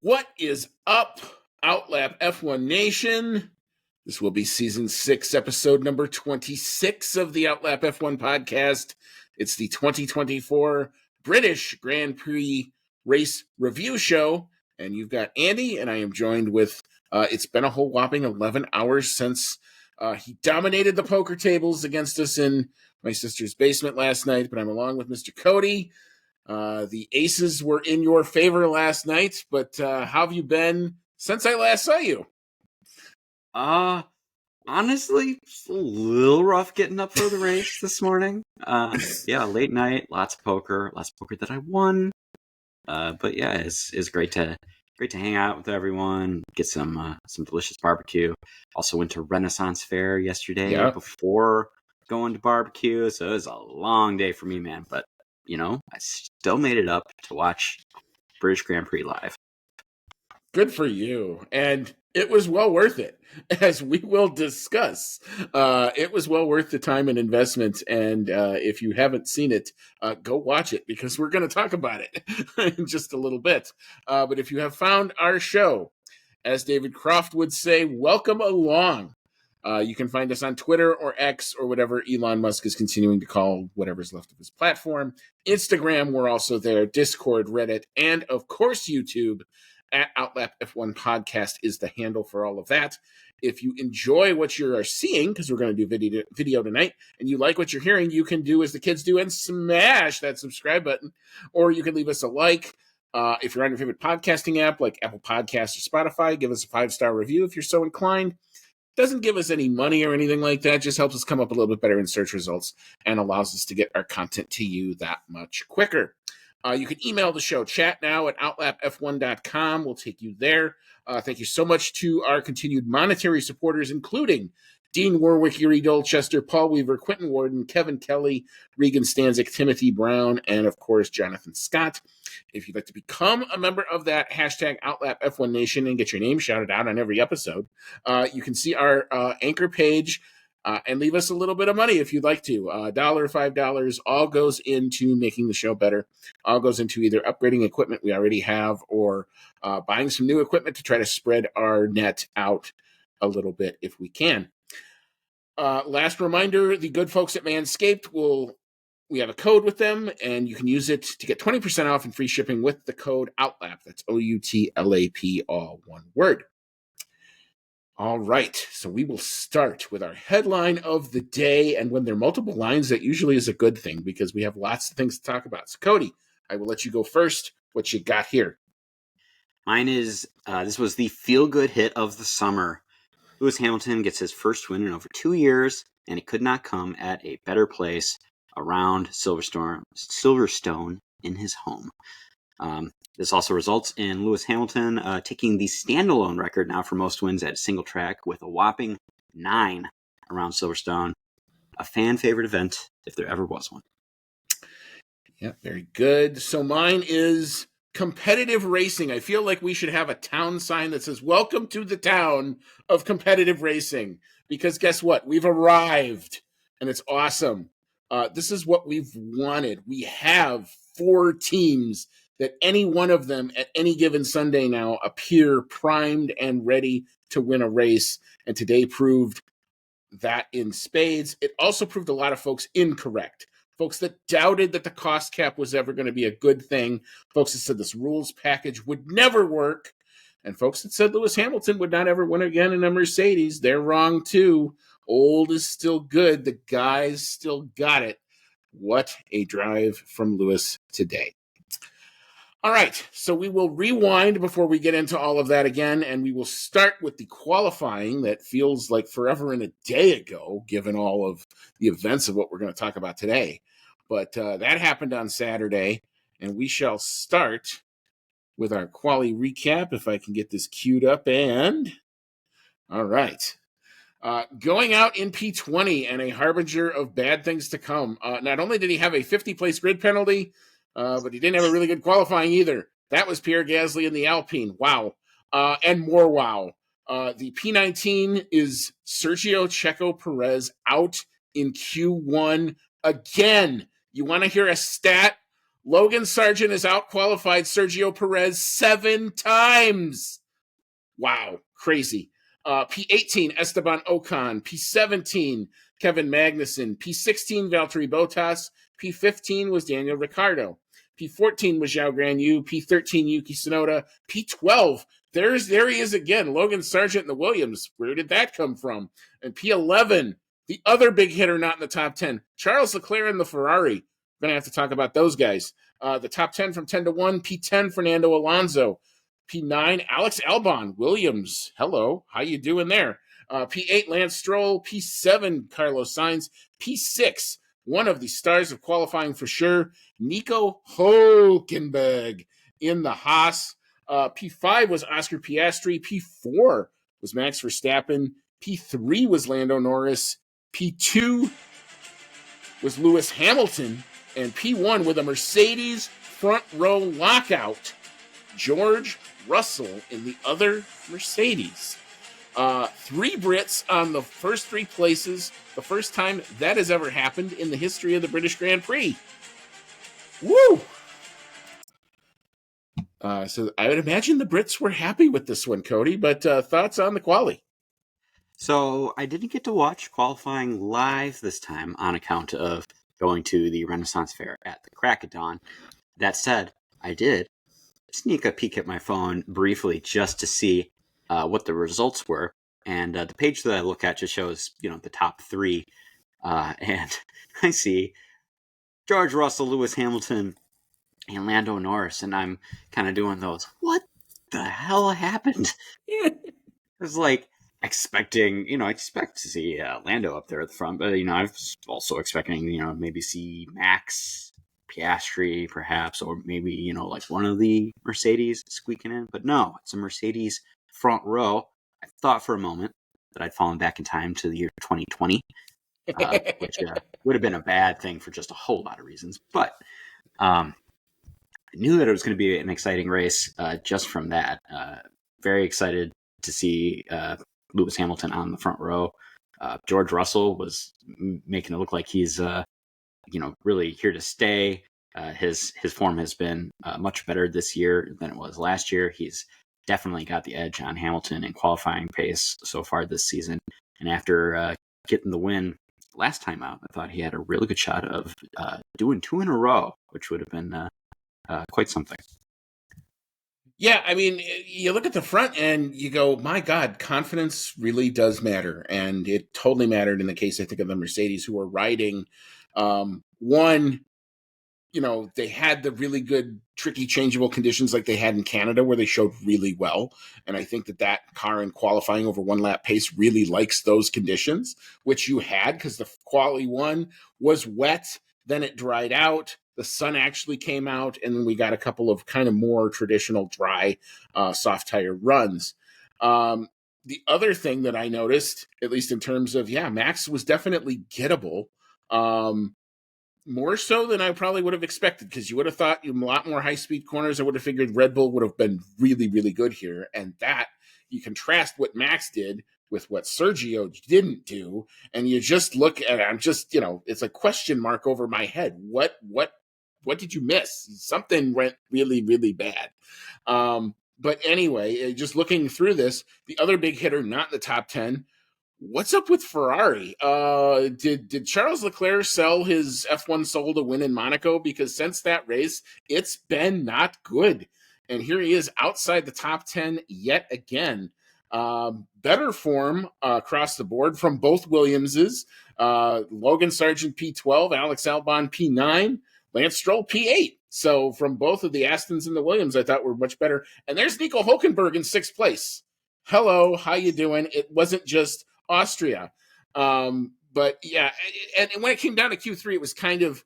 What is up, Outlap F1 Nation? This will be season 6, episode number 26 of the Outlap F1 podcast. It's the 2024 British Grand Prix race review show. And you've got Andy, and I am joined with, it's been a whole whopping 11 hours since he dominated the poker tables against us in my sister's basement last night, but I'm along with Mr. Cody. The aces were in your favor last night, but how have you been since I last saw you? Honestly, it's a little rough getting up for the race this morning. Late night, lots of poker that I won. But yeah, it's great to hang out with everyone, get some delicious barbecue. Also went to Renaissance Fair yesterday before going to barbecue, so it was a long day for me, man. But you know, I still made it up to watch British Grand Prix live. Good for you. And it was well worth it, as we will discuss. It was well worth the time and investment. And if you haven't seen it, go watch it, because we're going to talk about it in just a little bit. But if you have found our show, as David Croft would say, welcome along. You can find us on Twitter or X or whatever Elon Musk is continuing to call whatever's left of his platform. Instagram, we're also there. Discord, Reddit, and of course YouTube at Outlap F1 Podcast is the handle for all of that. If you enjoy what you are seeing, because we're going to do video tonight, and you like what you're hearing, you can do as the kids do and smash that subscribe button, or you can leave us a like. If you're on your favorite podcasting app like Apple Podcasts or Spotify, give us a 5-star review if you're so inclined. Doesn't give us any money or anything like that, just helps us come up a little bit better in search results and allows us to get our content to you that much quicker. You can email the show, chat now at outlapf1.com. We'll take you there. Thank you so much to our continued monetary supporters, including Dean Warwick, Yuri Dolchester, Paul Weaver, Quentin Warden, Kevin Kelly, Regan Stanzik, Timothy Brown, and of course, Jonathan Scott. If you'd like to become a member of that hashtag Outlap F1 Nation and get your name shouted out on every episode, you can see our anchor page and leave us a little bit of money if you'd like to. $1, $5, all goes into making the show better. All goes into either upgrading equipment we already have or buying some new equipment to try to spread our net out a little bit if we can. Last reminder, the good folks at Manscaped we have a code with them, and you can use it to get 20% off and free shipping with the code OUTLAP. That's OUTLAP, all one word. All right, so we will start with our headline of the day, and when there are multiple lines, that usually is a good thing because we have lots of things to talk about. So, Cody, I will let you go first. What you got here? Mine is, this was the feel-good hit of the summer. Lewis Hamilton gets his first win in over 2 years, and it could not come at a better place around Silverstone in his home. This also results in Lewis Hamilton taking the standalone record now for most wins at a single track with a whopping 9 around Silverstone. A fan favorite event if there ever was one. Yeah, very good. So mine is competitive racing. I feel like we should have a town sign that says, "Welcome to the town of competitive racing." Because guess what? We've arrived, and it's awesome. This is what we've wanted. We have 4 teams that any one of them at any given Sunday now appear primed and ready to win a race. And today proved that in spades. It also proved a lot of folks incorrect. Folks that doubted that the cost cap was ever going to be a good thing. Folks that said this rules package would never work. And folks that said Lewis Hamilton would not ever win again in a Mercedes. They're wrong too. Old is still good. The guys still got it. What a drive from Lewis today. All right, so we will rewind before we get into all of that again, and we will start with the qualifying that feels like forever and a day ago, given all of the events of what we're going to talk about today. But that happened on Saturday, and we shall start with our quali recap, if I can get this queued up. And all right. Going out in P20 and a harbinger of bad things to come. Not only did he have a 50-place grid penalty, but he didn't have a really good qualifying either. That was Pierre Gasly in the Alpine. Wow. And more wow. The P19 is Sergio Checo Perez out in Q1 again. You want to hear a stat? Logan Sargent has outqualified Sergio Perez 7 times. Wow, crazy. P18, Esteban Ocon. P17, Kevin Magnussen. P16, Valtteri Bottas. P15 was Daniel Ricciardo. P14 was Zhao Guanyu. P13, Yuki Tsunoda. P12, there he is again, Logan Sargent in the Williams. Where did that come from? And P11, the other big hitter not in the top 10, Charles Leclerc in the Ferrari. We're going to have to talk about those guys. The top 10 from 10 to 1, P10, Fernando Alonso. P9, Alex Albon, Williams. Hello, how you doing there? P8, Lance Stroll. P7, Carlos Sainz. P6, one of the stars of qualifying for sure, Nico Hülkenberg in the Haas. P5 was Oscar Piastri. P4 was Max Verstappen. P3 was Lando Norris. P2 was Lewis Hamilton. And P1 with a Mercedes front row lockout, George Russell in the other Mercedes. 3 Brits on the first 3 places, the first time that has ever happened in the history of the British Grand Prix. Woo! So I would imagine the Brits were happy with this one, Cody, but thoughts on the quali? So I didn't get to watch qualifying live this time on account of going to the Renaissance Fair at the crack of dawn. That said, I did sneak a peek at my phone briefly just to see what the results were. And the page that I look at just shows, the top 3. And I see George Russell, Lewis Hamilton, and Lando Norris. And I'm kind of doing those, what the hell happened? It was like expecting, expect to see Lando up there at the front. But, I was also expecting, maybe see Max, Piastri, perhaps, or maybe, like one of the Mercedes squeaking in. But no, it's a Mercedes front row. I thought for a moment that I'd fallen back in time to the year 2020, which would have been a bad thing for just a whole lot of reasons. But I knew that it was going to be an exciting race just from that. Very excited to see Lewis Hamilton on the front row. George Russell was making it look like he's, really here to stay. His form has been much better this year than it was last year. He's definitely got the edge on Hamilton in qualifying pace so far this season. And after getting the win last time out, I thought he had a really good shot of doing 2 in a row, which would have been quite something. Yeah, I mean, you look at the front and you go, my God, confidence really does matter. And it totally mattered in the case, I think, of the Mercedes, who were riding. One, they had the really good, tricky, changeable conditions like they had in Canada, where they showed really well. And I think that car in qualifying over 1 lap pace really likes those conditions, which you had, because the quali 1 was wet, then it dried out. The sun actually came out, and then we got a couple of kind of more traditional dry, soft tire runs. The other thing that I noticed, at least in terms of, Max was definitely gettable. More so than I probably would have expected, because you would have thought a lot more high-speed corners. I would have figured Red Bull would have been really, really good here. And that, you contrast what Max did with what Sergio didn't do, and you just look at it, I'm just, it's a question mark over my head. What did you miss? Something went really, really bad. But anyway, just looking through this, the other big hitter not in the top 10, what's up with Ferrari? Did Charles Leclerc sell his F1 soul to win in Monaco? Because since that race, it's been not good. And here he is outside the top 10 yet again. Better form across the board from both Williamses. Logan Sargent P12, Alex Albon P9, Lance Stroll P8. So from both of the Astons and the Williams, I thought were much better. And there's Nico Hülkenberg in 6th place. Hello, how you doing? It wasn't just Austria. But yeah, and when it came down to Q3, it was kind of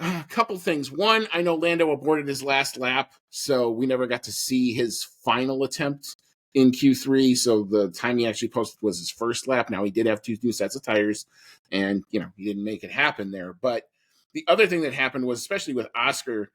a couple things. One, I know Lando aborted his last lap, so we never got to see his final attempt in Q3. So the time he actually posted was his first lap. Now, he did have 2 new sets of tires, and he didn't make it happen there. But the other thing that happened was, especially with Oscar,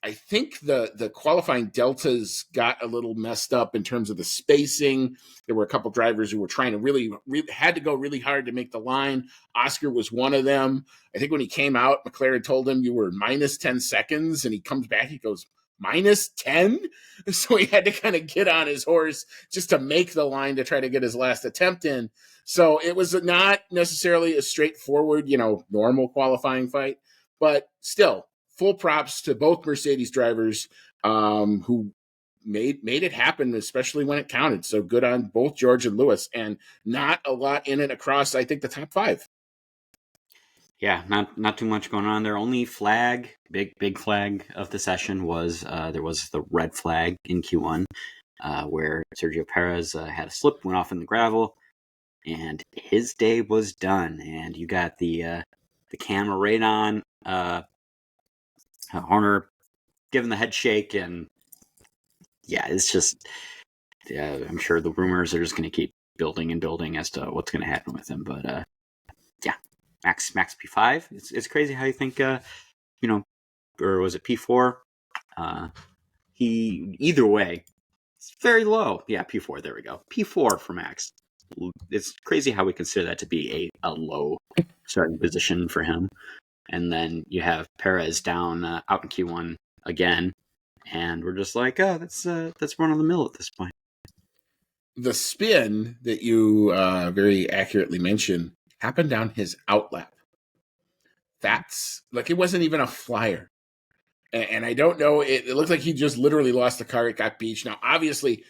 I think the qualifying deltas got a little messed up in terms of the spacing. There were a couple drivers who were trying to really had to go really hard to make the line. Oscar was one of them. I think when he came out, McLaren told him you were minus 10 seconds, and he comes back, he goes, minus 10? So he had to kind of get on his horse just to make the line to try to get his last attempt in. So it was not necessarily a straightforward, normal qualifying fight, but still, full props to both Mercedes drivers who made it happen, especially when it counted. So good on both George and Lewis, and not a lot in it across, I think, the top five. Yeah, not too much going on there. Only flag, big flag of the session was there was the red flag in Q1 where Sergio Perez had a slip, went off in the gravel, and his day was done. And you got the camera right on Horner giving the head shake, and yeah, it's just I'm sure the rumors are just going to keep building and building as to what's going to happen with him. But yeah, Max P5. It's crazy how you think or was it P4? He either way, it's very low. Yeah, P4. There we go. P4 for Max. It's crazy how we consider that to be a low starting position for him. And then you have Perez down out in Q1 again, and we're just like, oh, that's run of the mill at this point. The spin that you very accurately mentioned happened down his outlap. That's like, it wasn't even a flyer. And I don't know, it looked like he just literally lost the car. It got beached. Now, obviously,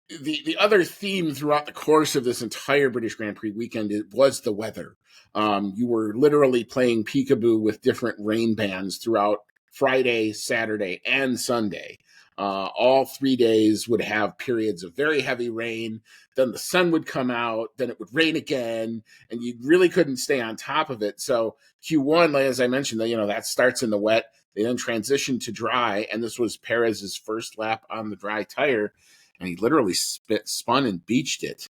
the other theme throughout the course of this entire British Grand Prix weekend was the weather. You were literally playing peekaboo with different rain bands throughout Friday, Saturday, and Sunday. All 3 days would have periods of very heavy rain. Then the sun would come out. Then it would rain again, and you really couldn't stay on top of it. So Q1, as I mentioned, that starts in the wet. They then transitioned to dry, and this was Perez's first lap on the dry tire, and he literally spun and beached it.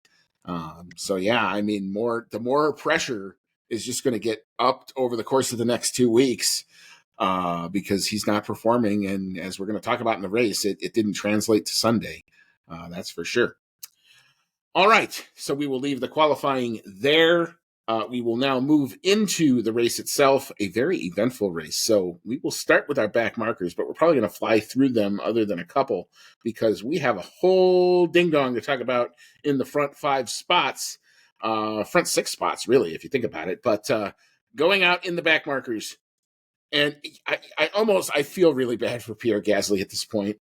So yeah, I mean, the more pressure is just going to get upped over the course of the next 2 weeks because he's not performing, and as we're going to talk about in the race, it didn't translate to Sunday. That's for sure. All right, so we will leave the qualifying there. We will now move into the race itself, a very eventful race. So we will start with our back markers, but we're probably going to fly through them other than a couple because we have a whole ding-dong to talk about in the front 5 spots, front 6 spots, really, if you think about it. But going out in the back markers, and I feel really bad for Pierre Gasly at this point.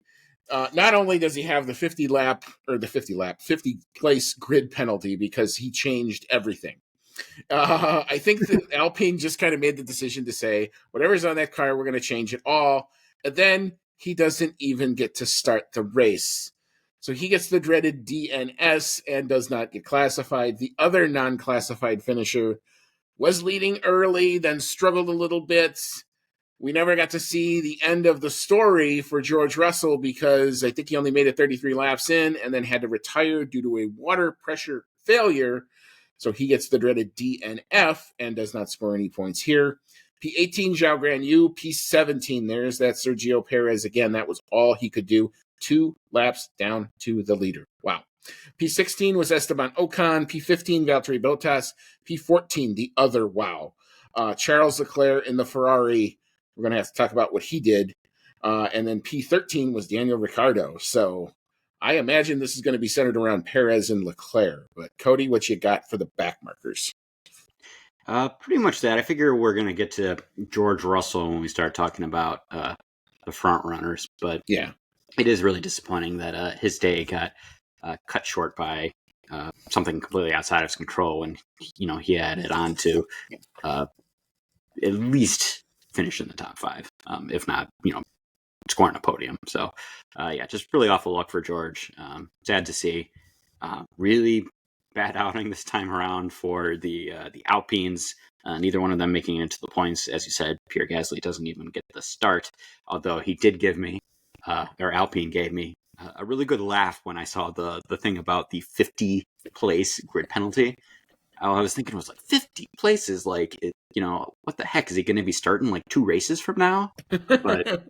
Not only does he have the 50 place grid penalty because he changed everything. I think that Alpine just kind of made the decision to say, whatever's on that car, we're going to change it all. And then he doesn't even get to start the race. So he gets the dreaded DNS and does not get classified. The other non-classified finisher was leading early, then struggled a little bit. We never got to see the end of the story for George Russell because I think he only made it 33 laps in and then had to retire due to a water pressure failure. So he gets the dreaded DNF and does not score any points here. P18, Zhao Guanyu. P17, there's that Sergio Perez again. That was all he could do. 2 laps down to the leader. Wow. P16 was Esteban Ocon. P15, Valtteri Bottas. P14, the other wow. Charles Leclerc in the Ferrari. We're going to have to talk about what he did. And then P13 was Daniel Ricciardo. So I imagine this is going to be centered around Perez and Leclerc. But Cody, what you got for the back markers? Pretty much that. I figure we're going to get to George Russell when we start talking about the front runners. But yeah, it is really disappointing that his day got cut short by something completely outside of his control when he had it on to at least finish in the top 5, if not scoring a podium. So yeah, just really awful luck for George. Sad to see. Really bad outing this time around for the Alpines. Neither one of them making it into the points. As you said, Pierre Gasly doesn't even get the start, although he did give me, or Alpine gave me, a really good laugh when I saw the thing about the 50 place grid penalty. I was thinking it was like 50 places. Like, what the heck? Is he going to be starting like 2 races from now? But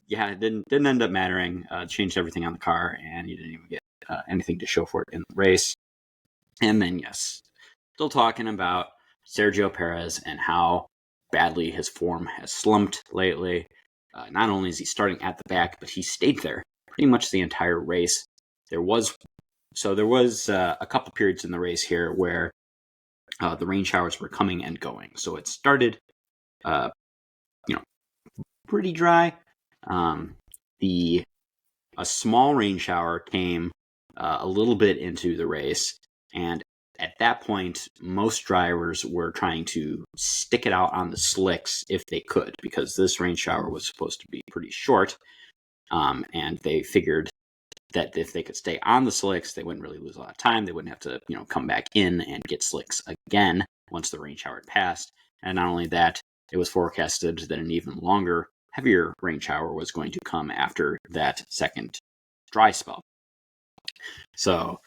yeah, it didn't end up mattering. Changed everything on the car, and he didn't even get anything to show for it in the race. And then, yes, still talking about Sergio Perez and how badly his form has slumped lately. Not only is he starting at the back, but he stayed there pretty much the entire race. There was a couple periods in the race here where the rain showers were coming and going. So it started, pretty dry. A small rain shower came a little bit into the race, and at that point, most drivers were trying to stick it out on the slicks if they could, because this rain shower was supposed to be pretty short, and they figured that if they could stay on the slicks, they wouldn't really lose a lot of time. They wouldn't have to, come back in and get slicks again once the rain shower had passed. And not only that, it was forecasted that an even longer, heavier rain shower was going to come after that second dry spell. So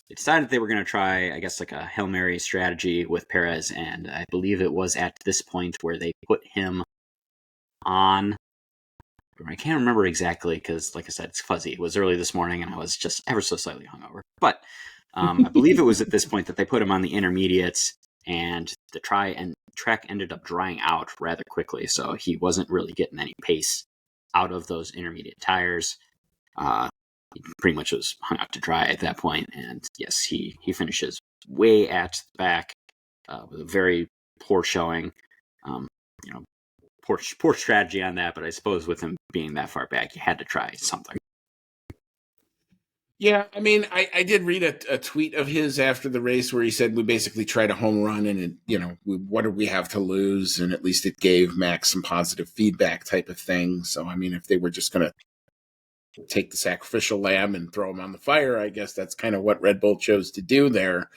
they decided they were going to try, I guess, like a Hail Mary strategy with Perez, and I believe it was at this point where they put him on. I can't remember exactly because, like I said, it's fuzzy. It was early this morning, and I was just ever so slightly hungover. But I believe it was at this point that they put him on the intermediates, and the track ended up drying out rather quickly, so he wasn't really getting any pace out of those intermediate tires. He pretty much was hung out to dry at that point, and yes, he finishes way at the back with a very poor showing. Poor strategy on that, but I suppose with him being that far back, you had to try something. Yeah, I mean, I did read a tweet of his after the race where he said we basically tried a home run, and what do we have to lose? And at least it gave Max some positive feedback type of thing. So, I mean, if they were just going to take the sacrificial lamb and throw him on the fire, I guess that's kind of what Red Bull chose to do there.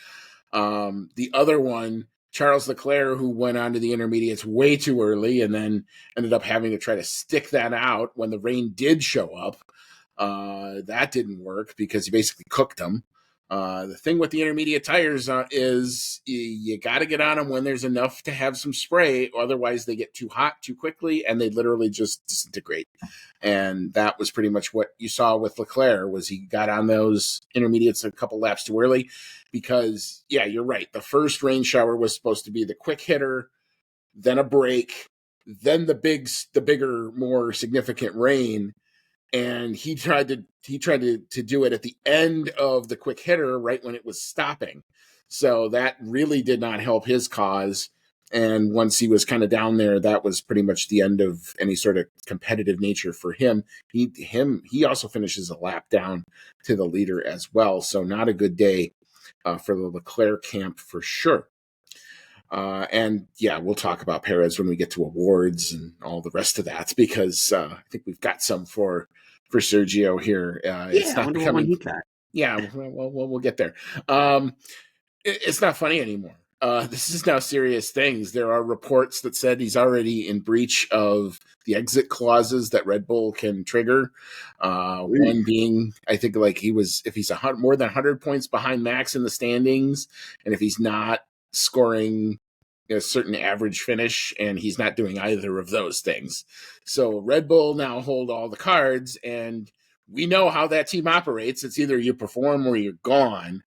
The other one, Charles Leclerc, who went on to the intermediates way too early and then ended up having to try to stick that out when the rain did show up. That didn't work because he basically cooked them. The thing with the intermediate tires is you got to get on them when there's enough to have some spray. Otherwise, they get too hot too quickly and they literally just disintegrate. And that was pretty much what you saw with Leclerc was he got on those intermediates a couple laps too early because, yeah, you're right. The first rain shower was supposed to be the quick hitter, then a break, then the bigger, more significant rain. And he tried to do it at the end of the quick hitter right when it was stopping. So that really did not help his cause. And once he was kind of down there, that was pretty much the end of any sort of competitive nature for him. He also finishes a lap down to the leader as well. So not a good day for the Leclerc camp for sure. And yeah, we'll talk about Perez when we get to awards and all the rest of that, because I think we've got some for Sergio here. It's not becoming. Yeah, well, we'll get there. It's not funny anymore. This is now serious things. There are reports that said he's already in breach of the exit clauses that Red Bull can trigger. One being, I think, like if he's more than 100 points behind Max in the standings, and if he's not scoring a certain average finish, and he's not doing either of those things. So Red Bull now hold all the cards, and we know how that team operates. It's either you perform or you're gone.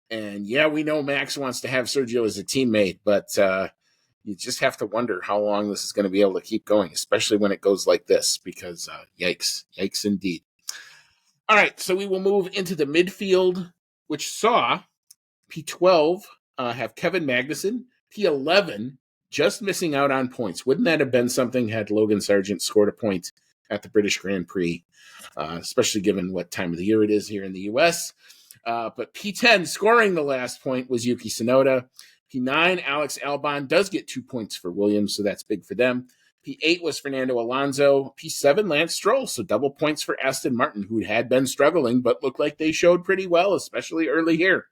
And yeah, we know Max wants to have Sergio as a teammate, but you just have to wonder how long this is going to be able to keep going, especially when it goes like this, because yikes indeed. All right, so we will move into the midfield, which saw P12 have Kevin Magnussen, P11 just missing out on points. Wouldn't that have been something had Logan Sargent scored a point at the British Grand Prix, especially given what time of the year it is here in the U.S.? But P10 scoring the last point was Yuki Tsunoda. P9, Alex Albon does get 2 points for Williams, so that's big for them. P8 was Fernando Alonso. P7, Lance Stroll, so double points for Aston Martin, who had been struggling, but looked like they showed pretty well, especially early here.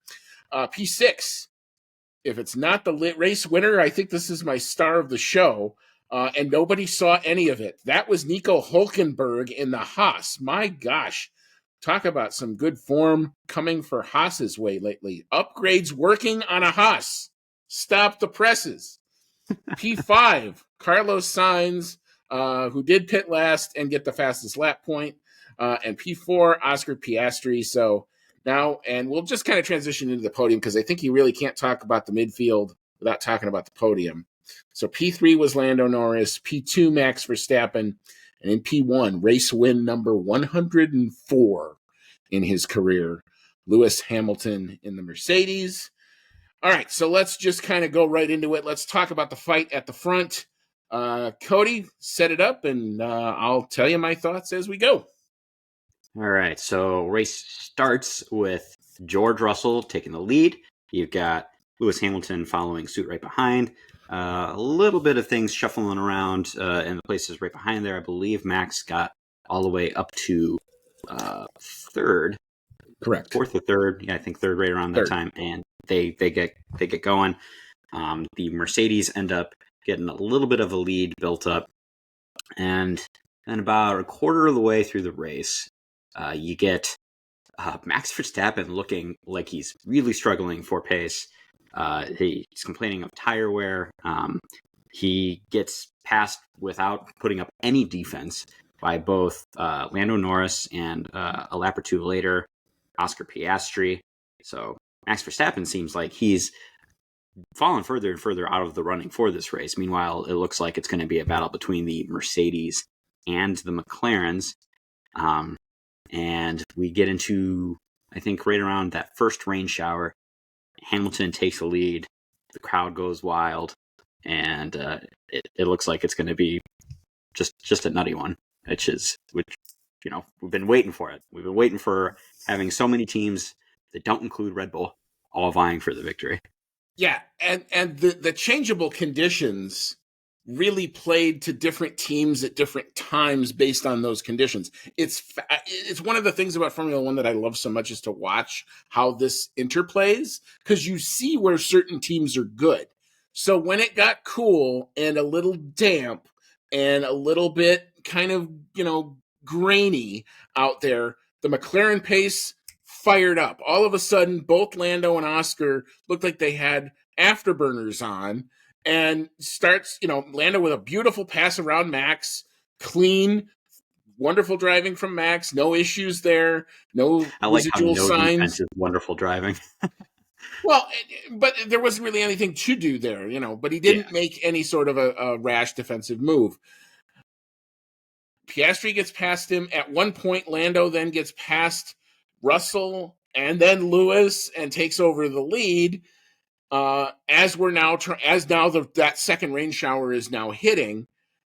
P6, if it's not the race winner, I think this is my star of the show, and nobody saw any of it. That was Nico Hulkenberg in the Haas. My gosh. Talk about some good form coming for Haas's way lately. Upgrades working on a Haas. Stop the presses. P5, Carlos Sainz, who did pit last and get the fastest lap point. And P4, Oscar Piastri. So now, and we'll just kind of transition into the podium because I think you really can't talk about the midfield without talking about the podium. So P3 was Lando Norris, P2 Max Verstappen, and in P1, race win number 104 in his career, Lewis Hamilton in the Mercedes. All right, so let's just kind of go right into it. Let's talk about the fight at the front. Cody, set it up, and I'll tell you my thoughts as we go. All right, so race starts with George Russell taking the lead. You've got Lewis Hamilton following suit right behind. A little bit of things shuffling around in the places right behind there. I believe Max got all the way up to third. Correct. Fourth or third. Yeah, I think third right around that time. And they get going. The Mercedes end up getting a little bit of a lead built up. And then about a quarter of the way through the race, you get Max Verstappen looking like he's really struggling for pace. He's complaining of tire wear. He gets passed without putting up any defense by both Lando Norris and a lap or two later, Oscar Piastri. So Max Verstappen seems like he's fallen further and further out of the running for this race. Meanwhile, it looks like it's going to be a battle between the Mercedes and the McLarens. And we get into, I think, right around that first rain shower. Hamilton takes the lead. The crowd goes wild. And it looks like it's going to be just a nutty one, which we've been waiting for it. We've been waiting for having so many teams that don't include Red Bull all vying for the victory. Yeah, and the changeable conditions really played to different teams at different times based on those conditions. It's one of the things about Formula One that I love so much is to watch how this interplays, because you see where certain teams are good. So when it got cool and a little damp and a little bit kind of, grainy out there, the McLaren pace fired up. All of a sudden, both Lando and Oscar looked like they had afterburners on, and starts, Lando with a beautiful pass around Max, clean, wonderful driving from Max, no issues there, no I like residual how no signs. defense is wonderful driving. Well, but there wasn't really anything to do there, but he didn't make any sort of a rash defensive move. Piastri gets past him. At one point, Lando then gets past Russell and then Lewis and takes over the lead. That second rain shower is now hitting,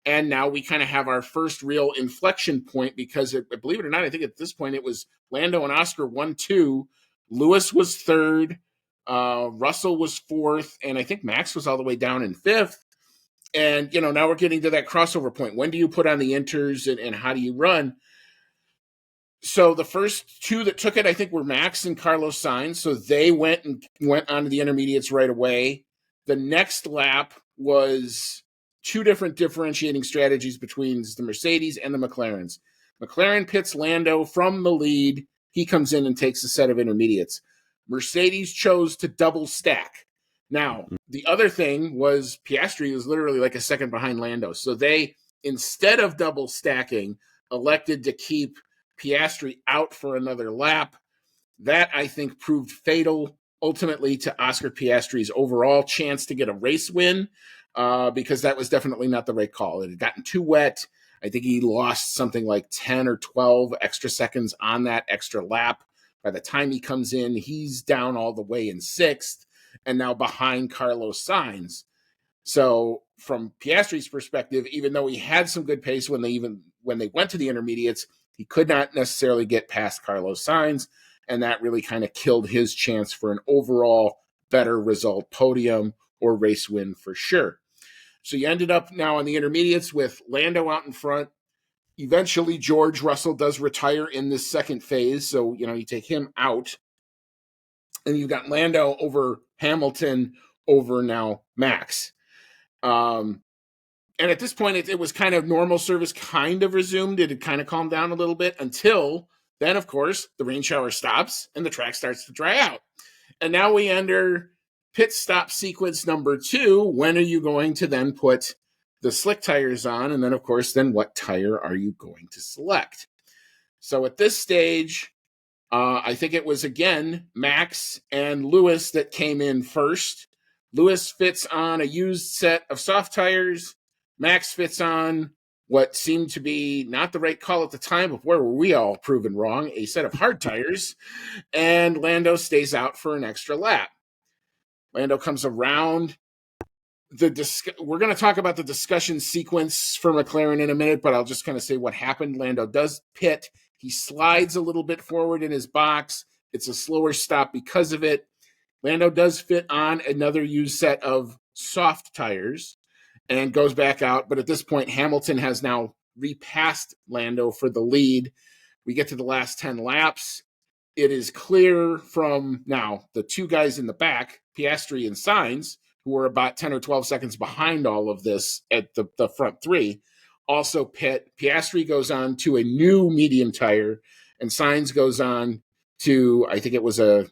and now we kind of have our first real inflection point, because believe it or not, I think at this point it was Lando and Oscar 1-2, Lewis was third, Russell was fourth, and I think Max was all the way down in fifth. And now we're getting to that crossover point. When do you put on the inters, and how do you run? So the first two that took it, I think, were Max and Carlos Sainz. So they went onto the intermediates right away. The next lap was two different differentiating strategies between the Mercedes and the McLarens. McLaren pits Lando from the lead. He comes in and takes a set of intermediates. Mercedes chose to double stack. Now, the other thing was Piastri was literally like a second behind Lando. So they, instead of double stacking, elected to keep Piastri out for another lap. That, I think, proved fatal ultimately to Oscar Piastri's overall chance to get a race win, because that was definitely not the right call. It had gotten too wet. I think he lost something like 10 or 12 extra seconds on that extra lap. By the time he comes in, he's down all the way in sixth and now behind Carlos Sainz. So from Piastri's perspective, even though he had some good pace when they went to the intermediates, he could not necessarily get past Carlos Sainz, and that really kind of killed his chance for an overall better result, podium or race win for sure. So you ended up now on the intermediates with Lando out in front. Eventually, George Russell does retire in this second phase, so you take him out. And you've got Lando over Hamilton over now Max. And at this point, it was kind of normal service kind of resumed. It had kind of calmed down a little bit until Then, of course, the rain shower stops and the track starts to dry out. And now we enter pit stop sequence number 2. When are you going to then put the slick tires on? And then, of course, then what tire are you going to select? So at this stage, I think it was again Max and Lewis that came in first. Lewis fits on a used set of soft tires. Max fits on what seemed to be not the right call at the time, but where were we all proven wrong? A set of hard tires. And Lando stays out for an extra lap. Lando comes around. We're going to talk about the discussion sequence for McLaren in a minute, but I'll just kind of say what happened. Lando does pit. He slides a little bit forward in his box. It's a slower stop because of it. Lando does fit on another used set of soft tires and goes back out. But at this point, Hamilton has now repassed Lando for the lead. We get to the last 10 laps. It is clear from now the two guys in the back, Piastri and Sainz, who were about 10 or 12 seconds behind all of this at the front three, also pit. Piastri goes on to a new medium tire, and Sainz goes on to, I think it was a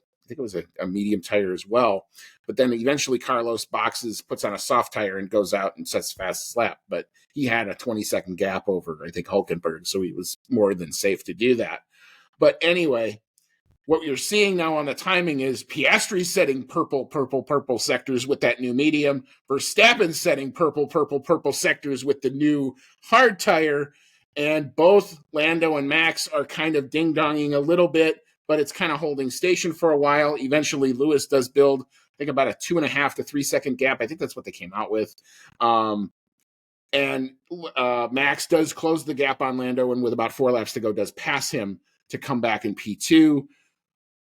medium tire as well. But then eventually Carlos boxes, puts on a soft tire, and goes out and sets the fastest lap. But he had a 20-second gap over, I think, Hulkenberg, so he was more than safe to do that. But anyway, what you're seeing now on the timing is Piastri setting purple sectors with that new medium, Verstappen setting purple sectors with the new hard tire, and both Lando and Max are kind of ding-donging a little bit, but it's kind of holding station for a while. Eventually, Lewis does build, I think, about a 2.5 to 3 second gap. I think that's what they came out with. And Max does close the gap on Lando, and with about 4 laps to go, does pass him to come back in P2.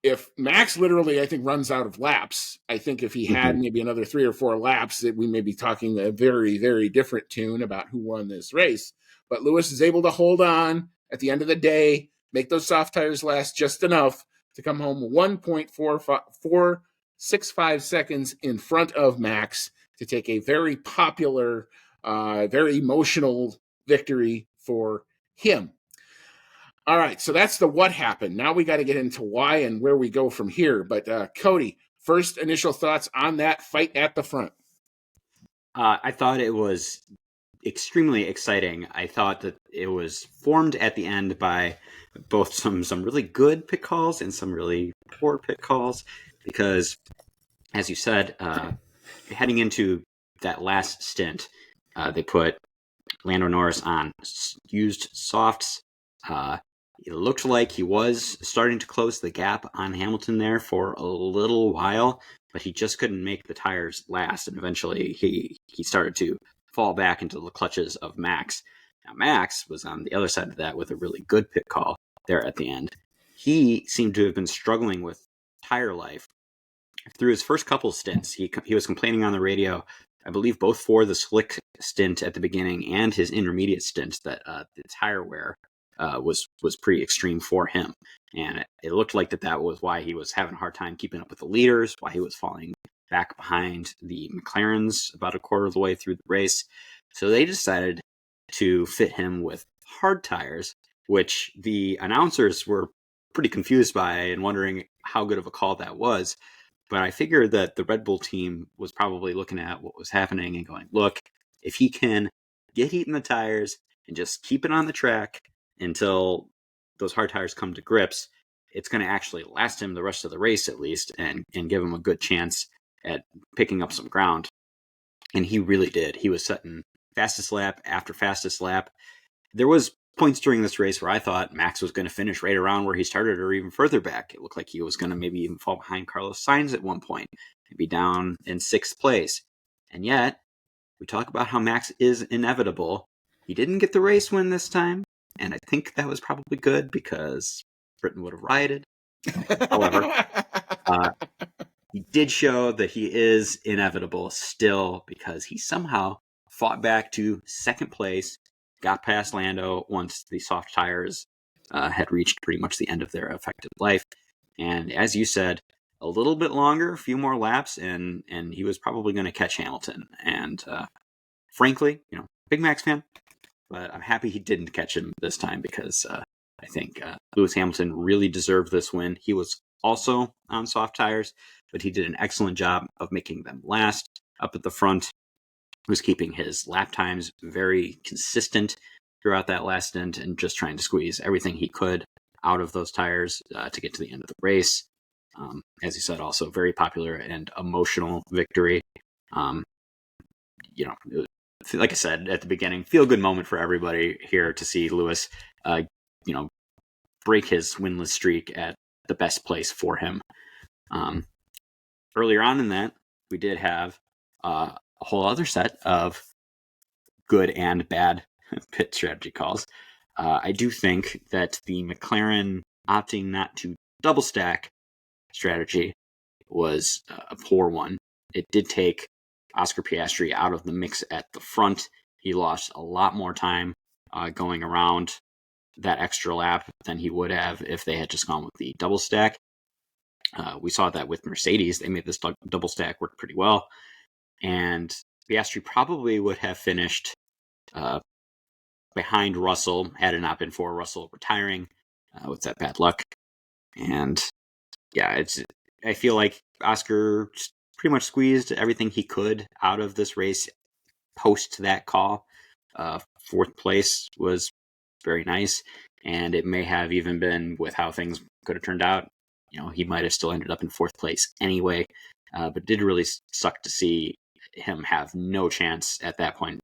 If Max literally, I think, runs out of laps, I think if he had maybe another 3 or 4 laps, we may be talking a very, very different tune about who won this race. But Lewis is able to hold on at the end of the day, make those soft tires last just enough to come home 1.465 seconds in front of Max to take a very popular, very emotional victory for him. All right, so that's the what happened. Now we got to get into why and where we go from here. But Cody, first initial thoughts on that fight at the front. I thought it was extremely exciting. I thought that it was formed at the end by both some really good pit calls and some really poor pit calls, because, as you said, heading into that last stint, they put Lando Norris on used softs. It looked like he was starting to close the gap on Hamilton there for a little while, but he just couldn't make the tires last, and eventually he started to fall back into the clutches of Max. Now, Max was on the other side of that with a really good pit call there at the end. He seemed to have been struggling with tire life through his first couple stints. He was complaining on the radio, I believe, both for the slick stint at the beginning and his intermediate stint, that the tire wear was pretty extreme for him. And it looked like that was why he was having a hard time keeping up with the leaders, why he was falling back behind the McLarens about a quarter of the way through the race. So they decided to fit him with hard tires, which the announcers were pretty confused by and wondering how good of a call that was. But I figured that the Red Bull team was probably looking at what was happening and going, look, if he can get heat in the tires and just keep it on the track until those hard tires come to grips, it's going to actually last him the rest of the race at least, and give him a good chance at picking up some ground. And he really did. He was setting fastest lap after fastest lap. There was points during this race where I thought Max was going to finish right around where he started or even further back. It looked like he was going to maybe even fall behind Carlos Sainz at one point, maybe down in 6th place. And yet, we talk about how Max is inevitable. He didn't get the race win this time, and I think that was probably good because Britain would have rioted. However, he did show that he is inevitable still, because he somehow fought back to 2nd place, got past Lando once the soft tires had reached pretty much the end of their effective life. And as you said, a little bit longer, a few more laps, and he was probably going to catch Hamilton. And frankly, big Max fan, but I'm happy he didn't catch him this time, because I think Lewis Hamilton really deserved this win. He was also on soft tires, but he did an excellent job of making them last up at the front. He was keeping his lap times very consistent throughout that last stint and just trying to squeeze everything he could out of those tires to get to the end of the race. As you said, also very popular and emotional victory. Like I said at the beginning, feel good moment for everybody here to see Lewis, break his winless streak at the best place for him. Earlier on in that, we did have a whole other set of good and bad pit strategy calls. I do think that the McLaren opting not to double stack strategy was a poor one. It did take Oscar Piastri out of the mix at the front. He lost a lot more time going around that extra lap than he would have if they had just gone with the double stack. We saw that with Mercedes. They made this double stack work pretty well. And Piastri probably would have finished behind Russell had it not been for Russell retiring with that bad luck. And yeah, I feel like Oscar pretty much squeezed everything he could out of this race post that call. Fourth place was very nice, and it may have even been with how things could have turned out. He might have still ended up in fourth place anyway, but it did really suck to see him have no chance at that point,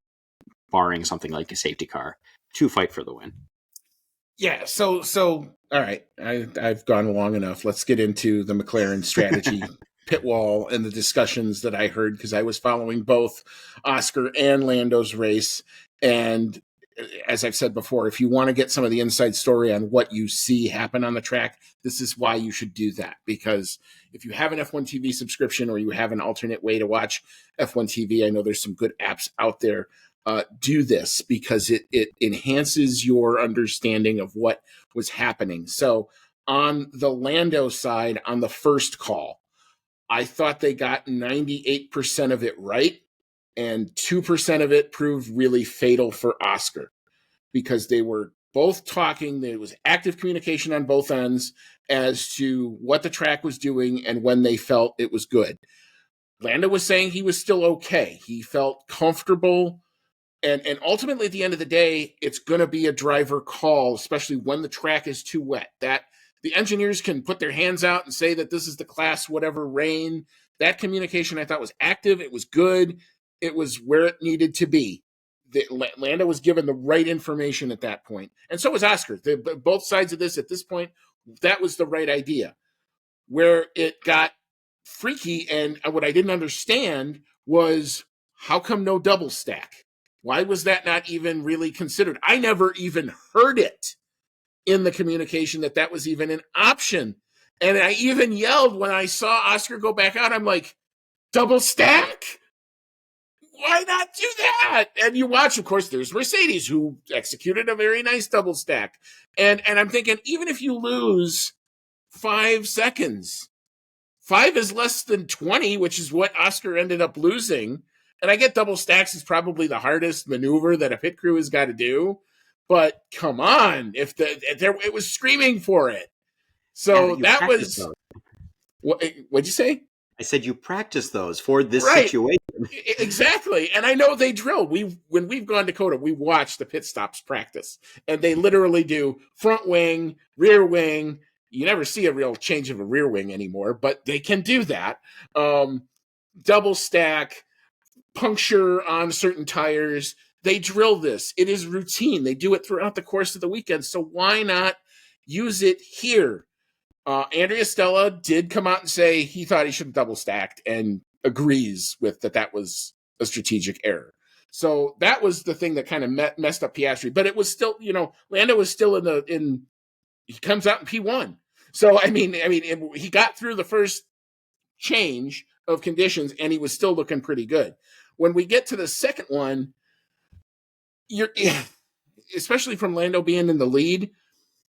barring something like a safety car, to fight for the win. Yeah, so all right, I've gone long enough. Let's get into the McLaren strategy pit wall and the discussions that I heard, because I was following both Oscar and Lando's race. And as I've said before, if you want to get some of the inside story on what you see happen on the track, this is why you should do that. Because if you have an F1 TV subscription or you have an alternate way to watch F1 TV, I know there's some good apps out there. Do this because it enhances your understanding of what was happening. So on the Lando side, on the first call, I thought they got 98% of it right, and 2% of it proved really fatal for Oscar, because they were both talking. There was active communication on both ends as to what the track was doing and when they felt it was good. Lando was saying he was still okay. He felt comfortable. And ultimately, at the end of the day, it's going to be a driver call, especially when the track is too wet. That the engineers can put their hands out and say that this is the class whatever rain. That communication I thought was active. It was good. It was where it needed to be. Lando was given the right information at that point. And so was Oscar. Both sides of this at this point, that was the right idea. Where it got freaky and what I didn't understand was, how come no double stack? Why was that not even really considered? I never even heard it in the communication that was even an option. And I even yelled when I saw Oscar go back out. I'm like, double stack? Why not do that? And you watch, of course, there's Mercedes, who executed a very nice double stack. And I'm thinking, even if you lose 5 seconds, 5 is less than 20, which is what Oscar ended up losing. And I get double stacks is probably the hardest maneuver that a pit crew has got to do. But come on, it was screaming for it. So that was... What'd you say? I said you practice those for this right. situation. Exactly. And I know they drill. When we've gone to Coda, we watch the pit stops practice. And they literally do front wing, rear wing. You never see a real change of a rear wing anymore, but they can do that. Double stack, puncture on certain tires. They drill this. It is routine. They do it throughout the course of the weekend. So why not use it here? Andrea Stella did come out and say he thought he should have double stacked and agrees with that was a strategic error. So that was the thing that kind of messed up Piastri. But it was still, Lando was still he comes out in P1. So, I mean, he got through the first change of conditions and he was still looking pretty good. When we get to the second one, especially from Lando being in the lead,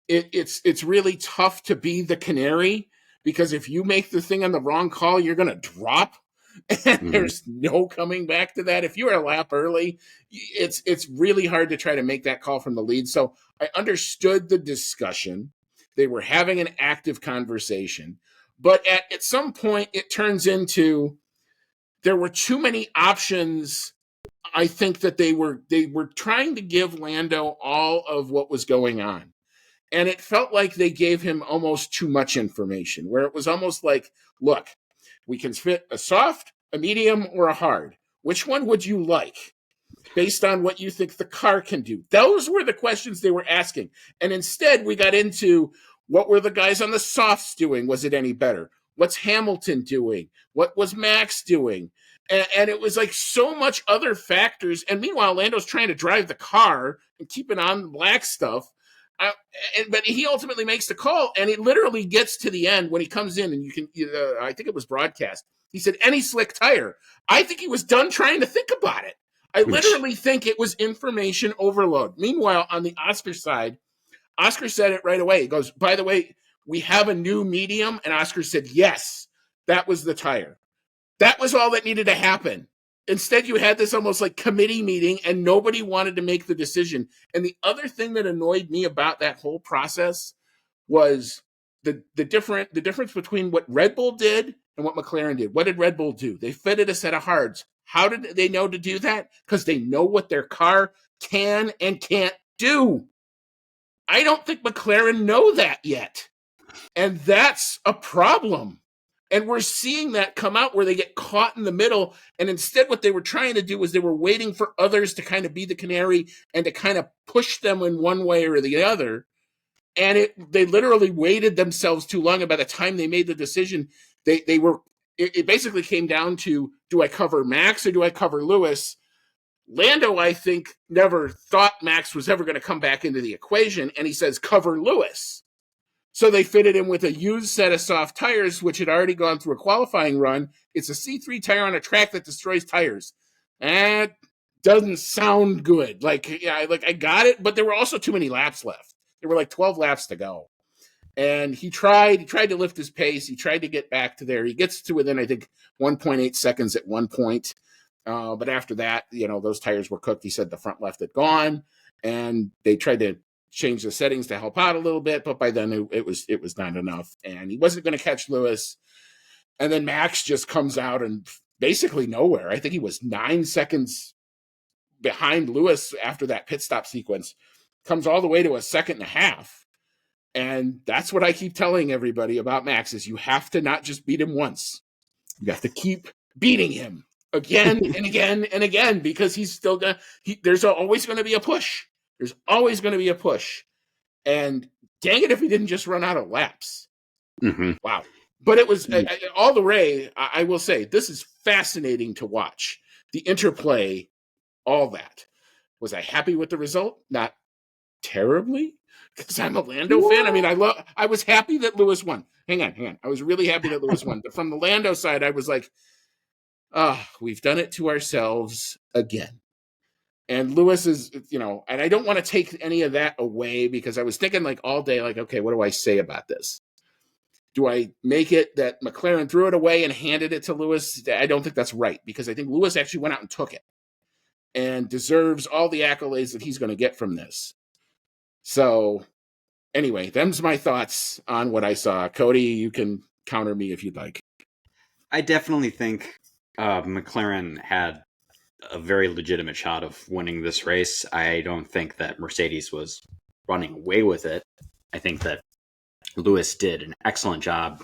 it's really tough to be the canary, because if you make the thing on the wrong call, you're going to drop. And Mhm. there's no coming back to that. If you're a lap early, it's really hard to try to make that call from the lead. So I understood the discussion. They were having an active conversation, but at some point it turns into there were too many options. I think that they were trying to give Lando all of what was going on. And it felt like they gave him almost too much information, where it was almost like, look, we can fit a soft, a medium, or a hard. Which one would you like based on what you think the car can do? Those were the questions they were asking. And instead, we got into what were the guys on the softs doing? Was it any better? What's Hamilton doing? What was Max doing? And it was like so much other factors. And meanwhile, Lando's trying to drive the car and keep it on black stuff. Uh, but he ultimately makes the call, and it literally gets to the end when he comes in, and you can. I think it was broadcast. He said, "Any slick tire." I think he was done trying to think about it. I literally think it was information overload. Meanwhile, on the Oscar side, Oscar said it right away. He goes, "By the way, we have a new medium," and Oscar said, "Yes, that was the tire." That was all that needed to happen. Instead, you had this almost like committee meeting and nobody wanted to make the decision. And the other thing that annoyed me about that whole process was the difference between what Red Bull did and what McLaren did. What did Red Bull do? They fitted a set of hards. How did they know to do that? Because they know what their car can and can't do. I don't think McLaren know that yet. And that's a problem. And we're seeing that come out where they get caught in the middle. And instead, what they were trying to do was they were waiting for others to kind of be the canary and to kind of push them in one way or the other. And they literally waited themselves too long. And by the time they made the decision, they were, it basically came down to, do I cover Max or do I cover Lewis? Lando, I think, never thought Max was ever going to come back into the equation. And he says, cover Lewis. So they fitted him with a used set of soft tires, which had already gone through a qualifying run. It's a C3 tire on a track that destroys tires. That doesn't sound good. Like, yeah, like I got it, but there were also too many laps left. There were like 12 laps to go. And he tried to lift his pace. He tried to get back to there. He gets to within, I think, 1.8 seconds at one point. But after that, those tires were cooked. He said the front left had gone, and they tried to change the settings to help out a little bit, but by then it was not enough, and he wasn't going to catch Lewis. And then Max just comes out and basically nowhere. I think he was 9 seconds behind Lewis after that pit stop sequence, comes all the way to a second and a half. And that's what I keep telling everybody about Max is you have to not just beat him once. You have to keep beating him again and again and again because he's still going to, there's always going to be a push. There's always going to be a push. And dang it if he didn't just run out of laps. Mm-hmm. Wow. But it was all the way, I will say, this is fascinating to watch. The interplay, all that. Was I happy with the result? Not terribly, because I'm a Lando fan. I mean, I was happy that Lewis won. Hang on. I was really happy that Lewis won. But from the Lando side, I was like, we've done it to ourselves again. And Lewis is, and I don't want to take any of that away because I was thinking like all day, like, okay, what do I say about this? Do I make it that McLaren threw it away and handed it to Lewis? I don't think that's right because I think Lewis actually went out and took it and deserves all the accolades that he's going to get from this. So anyway, them's my thoughts on what I saw. Cody, you can counter me if you'd like. I definitely think McLaren had a very legitimate shot of winning this race. I don't think that Mercedes was running away with it. I think that Lewis did an excellent job,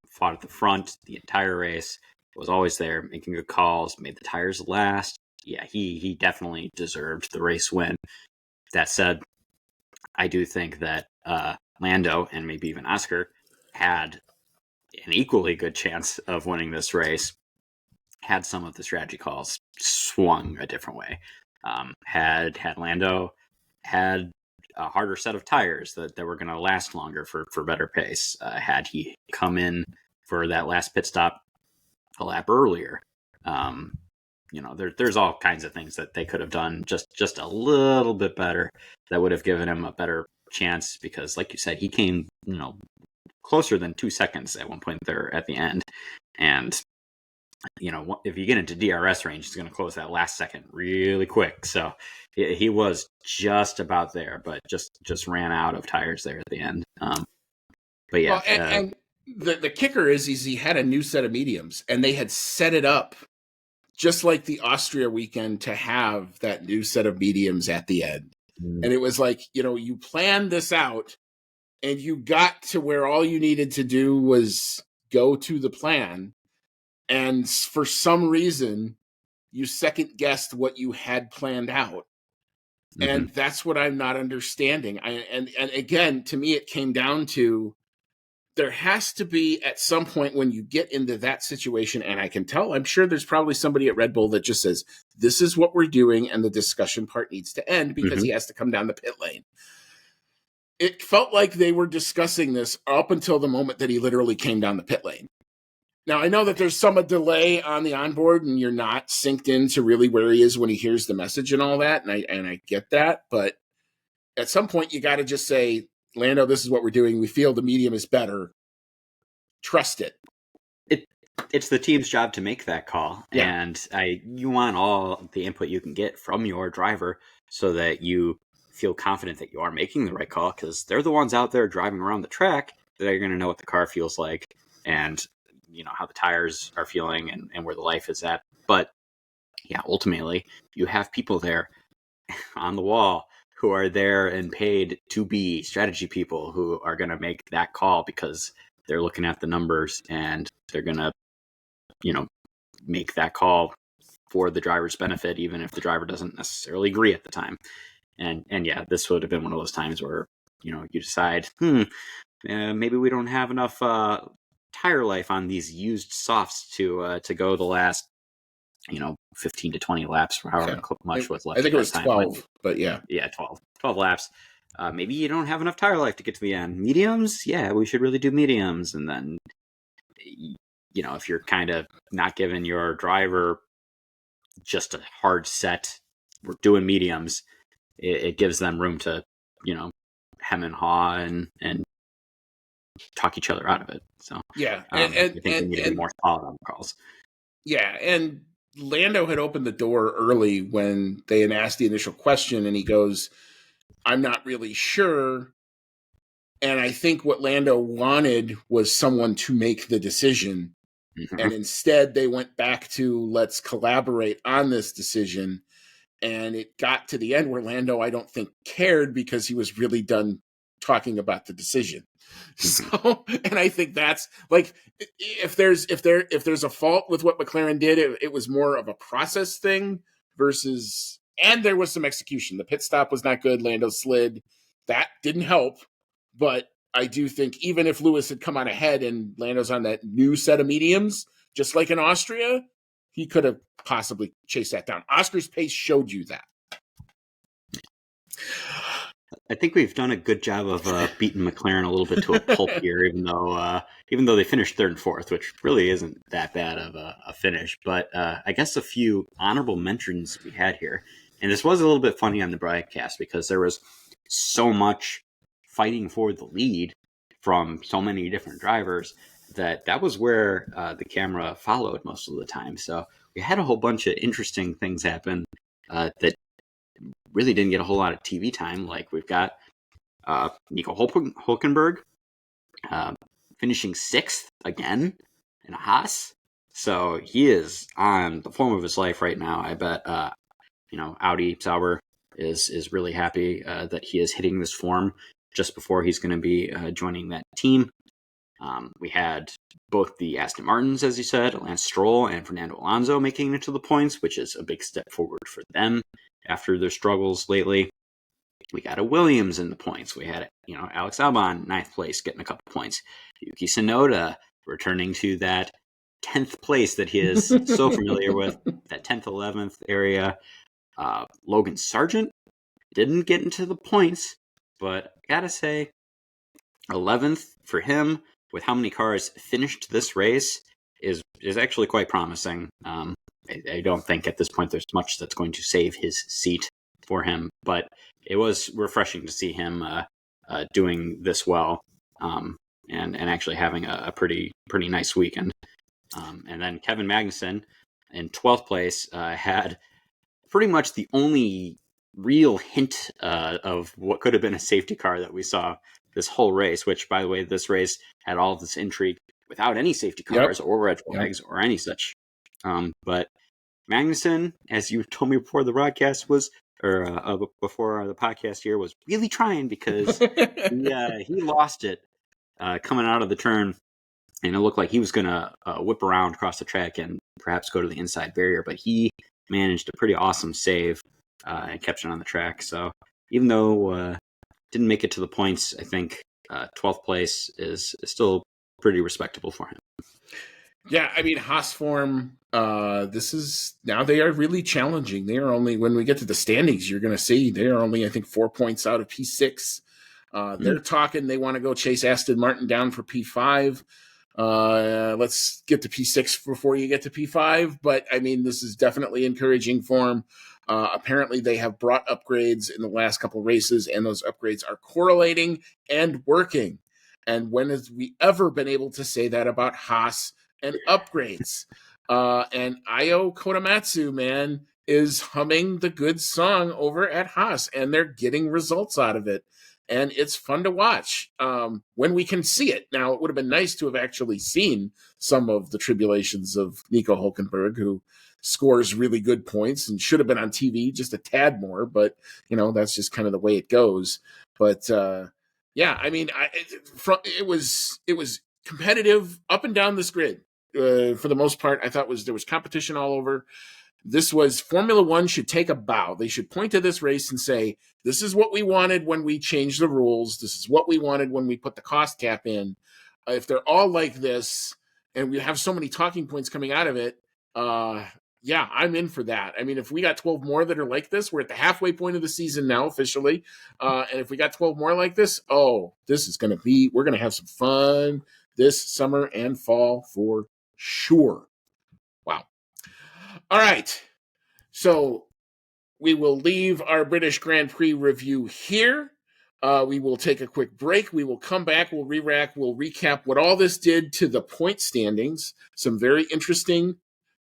fought at the front the entire race, was always there, making good calls, made the tires last. Yeah, he definitely deserved the race win. That said, I do think that Lando and maybe even Oscar had an equally good chance of winning this race had some of the strategy calls swung a different way. Had Lando had a harder set of tires that were going to last longer for better pace, had he come in for that last pit stop a lap earlier, there's all kinds of things that they could have done just a little bit better that would have given him a better chance because, like you said, he came closer than 2 seconds at one point there at the end, and if you get into DRS range, it's going to close that last second really quick. So he was just about there, but just ran out of tires there at the end. But yeah, Well, and the kicker is he had a new set of mediums, and they had set it up just like the Austria weekend to have that new set of mediums at the end. And it was like, you planned this out and you got to where all you needed to do was go to the plan. And for some reason, you second guessed what you had planned out. And that's what I'm not understanding. And again, to me, it came down to there has to be at some point when you get into that situation, and I can tell, I'm sure there's probably somebody at Red Bull that just says, this is what we're doing, and the discussion part needs to end because he has to come down the pit lane. It felt like they were discussing this up until the moment that he literally came down the pit lane. Now, I know that there's some delay on the onboard, and you're not synced into really where he is when he hears the message and all that, and I get that, but at some point you got to just say, Lando, this is what we're doing. We feel the medium is better. Trust it. It's the team's job to make that call. Yeah. And you want all the input you can get from your driver so that you feel confident that you are making the right call, because they're the ones out there driving around the track that are going to know what the car feels like and how the tires are feeling and where the life is at. But yeah, ultimately, you have people there on the wall who are there and paid to be strategy people who are going to make that call because they're looking at the numbers and they're going to, make that call for the driver's benefit, even if the driver doesn't necessarily agree at the time. And yeah, this would have been one of those times where, you decide, maybe we don't have enough tire life on these used softs to go the last, 15 to 20 laps for however much was left. I think it was 12, but yeah. Yeah, 12 laps. Maybe you don't have enough tire life to get to the end. Mediums? Yeah, we should really do mediums. And then, if you're kind of not giving your driver just a hard set, we're doing mediums, it gives them room to, hem and haw and talk each other out of it. So yeah, I think we need to be more solid on the calls. Yeah, and Lando had opened the door early when they had asked the initial question, and he goes, I'm not really sure. And I think what Lando wanted was someone to make the decision. And instead, they went back to, let's collaborate on this decision. And it got to the end where Lando, I don't think, cared because he was really done talking about the decision. So, and I think that's like, if there's a fault with what McLaren did, it was more of a process thing versus, and there was some execution. The pit stop was not good. Lando slid. That didn't help. But I do think even if Lewis had come on ahead and Lando's on that new set of mediums, just like in Austria, he could have possibly chased that down. Oscar's pace showed you that. I think we've done a good job of beating McLaren a little bit to a pulp here, even though they finished third and fourth, which really isn't that bad of a finish. But I guess a few honorable mentions we had here. And this was a little bit funny on the broadcast because there was so much fighting for the lead from so many different drivers that was where the camera followed most of the time. So we had a whole bunch of interesting things happen that really didn't get a whole lot of TV time. Like we've got Nico Hulkenberg finishing sixth again in a Haas. So he is on the form of his life right now. I bet, Audi Sauber is really happy that he is hitting this form just before he's going to be joining that team. We had both the Aston Martins, as you said, Lance Stroll and Fernando Alonso making it to the points, which is a big step forward for them after their struggles lately. We got a Williams in the points. We had, Alex Albon, ninth place, getting a couple points. Yuki Tsunoda returning to that 10th place that he is so familiar with, that 10th, 11th area. Logan Sargent didn't get into the points, but I gotta say, 11th for him, with how many cars finished this race, is actually quite promising. I don't think at this point there's much that's going to save his seat for him, but it was refreshing to see him doing this well and actually having a pretty nice weekend. And then Kevin Magnussen in 12th place had pretty much the only real hint of what could have been a safety car that we saw this whole race, which, by the way, this race had all of this intrigue without any safety cars or red flags or any such. But Magnussen, as you told me before the broadcast before the podcast here, was really trying because he lost it coming out of the turn, and it looked like he was going to whip around across the track and perhaps go to the inside barrier, but he managed a pretty awesome save and kept it on the track. So even though didn't make it to the points, I think 12th place is still pretty respectable for him. Yeah, I mean, Haas form, this is, now they are really challenging. They are only, when we get to the standings, you're going to see they are only, I think, 4 points out of P6. They're talking, they want to go chase Aston Martin down for P5. Let's get to P6 before you get to P5. But, I mean, this is definitely encouraging form. Apparently, they have brought upgrades in the last couple races, and those upgrades are correlating and working. And when have we ever been able to say that about Haas and upgrades? And Io Kodamatsu, man, is humming the good song over at Haas, and they're getting results out of it. And it's fun to watch when we can see it. Now, it would have been nice to have actually seen some of the tribulations of Nico Hulkenberg, who scores really good points and should have been on TV just a tad more. But, that's just kind of the way it goes. But, yeah, I mean, it was competitive up and down this grid. For the most part, I thought there was competition all over. This was Formula One should take a bow. They should point to this race and say, this is what we wanted when we changed the rules. This is what we wanted when we put the cost cap in. If they're all like this and we have so many talking points coming out of it, yeah, I'm in for that. I mean, if we got 12 more that are like this, we're at the halfway point of the season now officially. And if we got 12 more like this, this is going to be, we're going to have some fun this summer and fall for sure. Wow. All right. So we will leave our British Grand Prix review here. We will take a quick break. We will come back. We'll recap what all this did to the point standings. Some very interesting,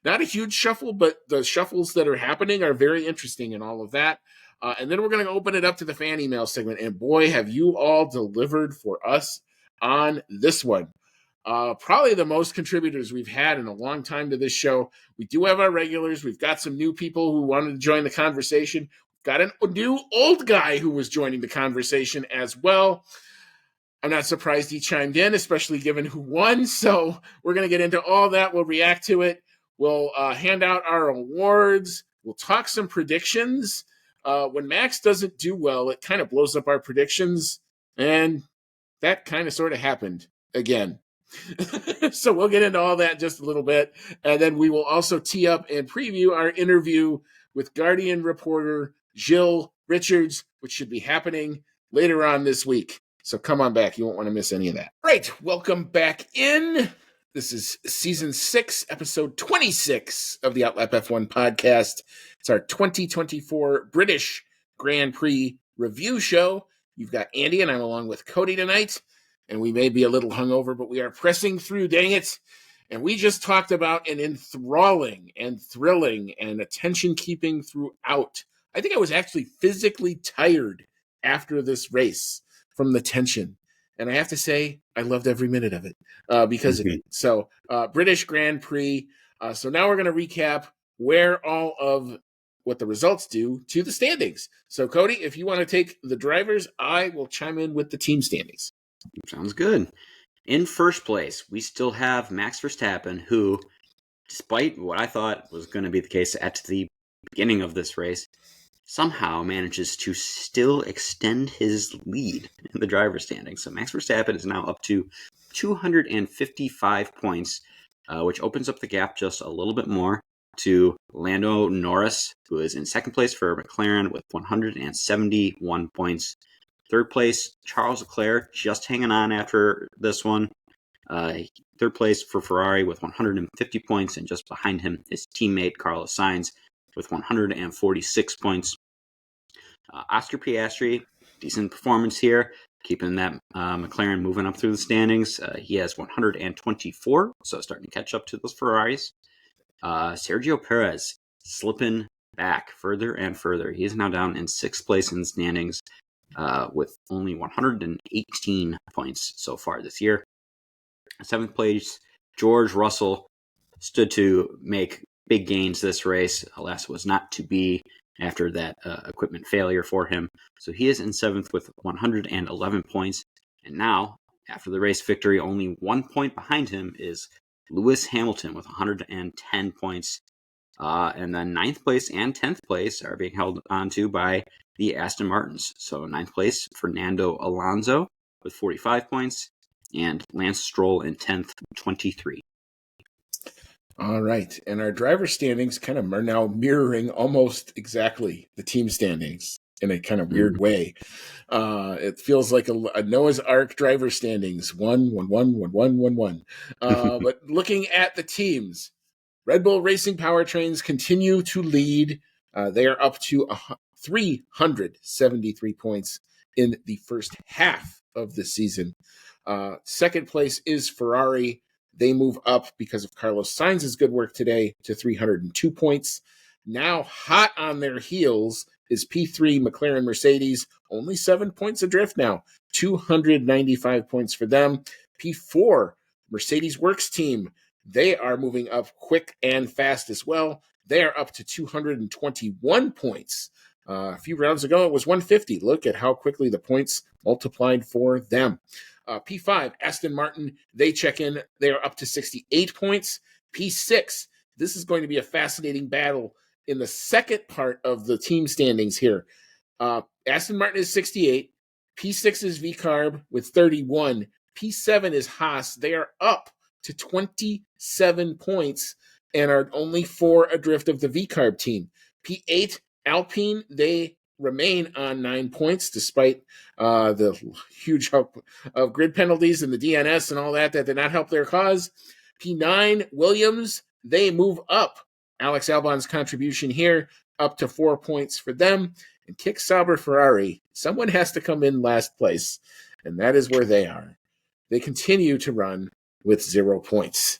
not a huge shuffle, but the shuffles that are happening are very interesting and all of that. And then we're going to open it up to the fan email segment. And boy, have you all delivered for us on this one. Probably the most contributors we've had in a long time to this show. We do have our regulars. We've got some new people who wanted to join the conversation. Got a new old guy who was joining the conversation as well. I'm not surprised he chimed in, especially given who won. So we're going to get into all that. We'll react to it. We'll hand out our awards. We'll talk some predictions. When Max doesn't do well, it kind of blows up our predictions. And that kind of sort of happened again. So we'll get into all that in just a little bit. And then we will also tee up and preview our interview with Guardian reporter Jill Richards, which should be happening later on this week. So come on back. You won't want to miss any of that. Right. Welcome back in. This is season 6, episode 26 of the Outlap F1 podcast. It's our 2024 British Grand Prix review show. You've got Andy and I'm along with Cody tonight. And we may be a little hungover, but we are pressing through, dang it. And we just talked about an enthralling and thrilling and attention-keeping throughout. I think I was actually physically tired after this race from the tension. And I have to say, I loved every minute of it because of it. So, British Grand Prix. So now we're going to recap where all of what the results do to the standings. So, Cody, if you want to take the drivers, I will chime in with the team standings. Sounds good. In first place, we still have Max Verstappen, who, despite what I thought was going to be the case at the beginning of this race, somehow manages to still extend his lead in the driver's standing. So Max Verstappen is now up to 255 points, which opens up the gap just a little bit more to Lando Norris, who is in second place for McLaren with 171 points. Third place, Charles Leclerc, just hanging on after this one. Third place for Ferrari with 150 points, and just behind him, his teammate Carlos Sainz with 146 points. Oscar Piastri, decent performance here. keeping that McLaren moving up through the standings. He has 124, so starting to catch up to those Ferraris. Sergio Perez slipping back further and further. He is now down in 6th place in the standings with only 118 points so far this year. 7th place, George Russell stood to make big gains this race. Alas, was not to be after that equipment failure for him. So he is in 7th with 111 points. And now, after the race victory, only 1 point behind him is Lewis Hamilton with 110 points. And then 9th place and 10th place are being held onto by the Aston Martins. So 9th place, Fernando Alonso with 45 points, and Lance Stroll in 10th, 23. All right. And our driver standings kind of are now mirroring almost exactly the team standings in a kind of weird way. It feels like a Noah's Ark driver standings, 1-1-1-1-1-1-1. But looking at the teams, Red Bull Racing Powertrains continue to lead. They are up to 373 points in the first half of the season. Second place is Ferrari. They move up because of Carlos Sainz's good work today to 302 points. Now hot on their heels is P3 McLaren Mercedes, only 7 points adrift now, 295 points for them. P4 Mercedes Works Team, they are moving up quick and fast as well. They are up to 221 points. A few rounds ago, it was 150. Look at how quickly the points multiplied for them. P5, Aston Martin, they check in. They are up to 68 points. P6, this is going to be a fascinating battle in the second part of the team standings here. Aston Martin is 68. P6 is VCarb with 31. P7 is Haas. They are up to 27 points and are only 4 adrift of the VCarb team. P8, Alpine, they remain on 9 points despite the huge help of grid penalties and the DNS and all that did not help their cause. P9, Williams, they move up. Alex Albon's contribution here up to 4 points for them. And Kick Sauber Ferrari, someone has to come in last place, and that is where they are. They continue to run with 0 points.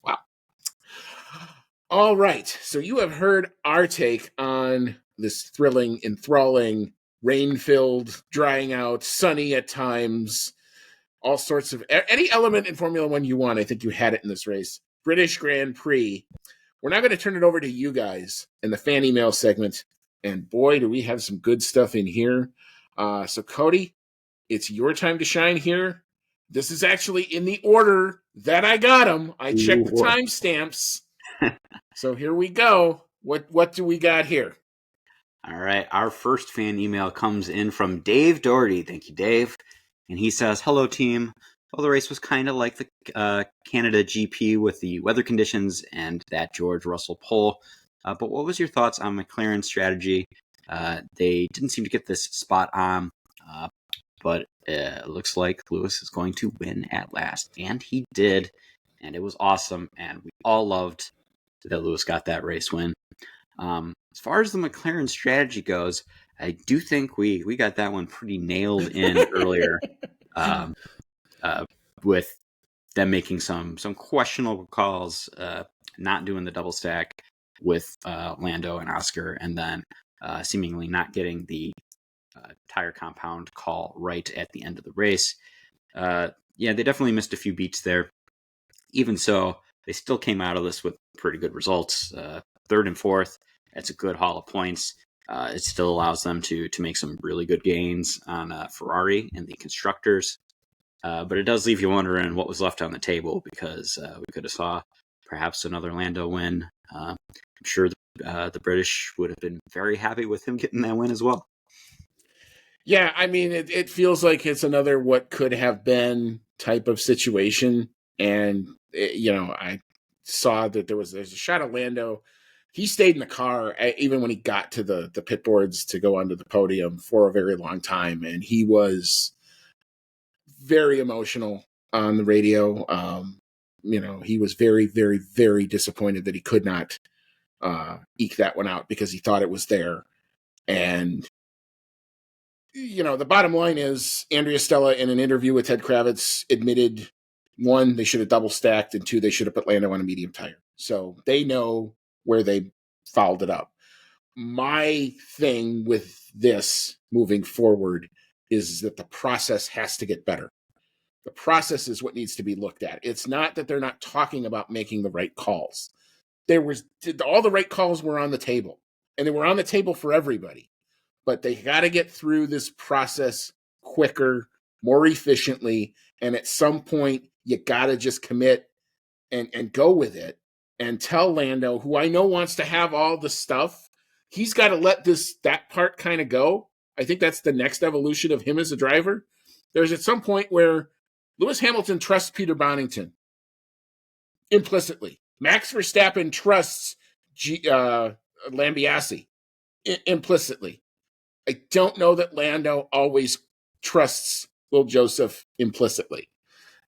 Wow. All right, so you have heard our take on this thrilling, enthralling, rain-filled, drying out, sunny at times, all sorts of any element in Formula One you want. I think you had it in this race. British Grand Prix. We're now going to turn it over to you guys in the fan email segment. And boy, do we have some good stuff in here. So Cody, it's your time to shine here. This is actually in the order that I got them. I checked the timestamps. So here we go. What do we got here? All right. Our first fan email comes in from Dave Doherty. Thank you, Dave. And he says, hello, team. Well, the race was kind of like the Canada GP with the weather conditions and that George Russell pole. But what was your thoughts on McLaren's strategy? They didn't seem to get this spot on, but it looks like Lewis is going to win at last. And he did. And it was awesome. And we all loved that Lewis got that race win. As far as the McLaren strategy goes, I do think we got that one pretty nailed in earlier, with them making some questionable calls, not doing the double stack with Lando and Oscar, and then seemingly not getting the tire compound call right at the end of the race. Yeah, they definitely missed a few beats there. Even so, they still came out of this with pretty good results. 3rd and 4th, that's a good haul of points. It still allows them to make some really good gains on Ferrari and the constructors. But it does leave you wondering what was left on the table, because we could have saw perhaps another Lando win. I'm sure the British would have been very happy with him getting that win as well. Yeah, I mean, it feels like it's another what could have been type of situation. And, I saw that there's a shot of Lando. He stayed in the car even when he got to the pit boards to go onto the podium for a very long time. And he was very emotional on the radio. He was very, very, very disappointed that he could not eke that one out because he thought it was there. And The bottom line is Andrea Stella, in an interview with Ted Kravitz, admitted, one, they should have double stacked, and two, they should have put Lando on a medium tire. So they know where they fouled it up. My thing with this moving forward is that the process has to get better. The process is what needs to be looked at. It's not that they're not talking about making the right calls. All the right calls were on the table, and they were on the table for everybody. But they got to get through this process quicker, more efficiently, and at some point you got to just commit and go with it and tell Lando, who I know wants to have all the stuff, he's got to let that part kind of go. I think that's the next evolution of him as a driver. There's at some point where Lewis Hamilton trusts Peter Bonington implicitly. Max Verstappen trusts Lambiase implicitly. I don't know that Lando always trusts Will Joseph implicitly.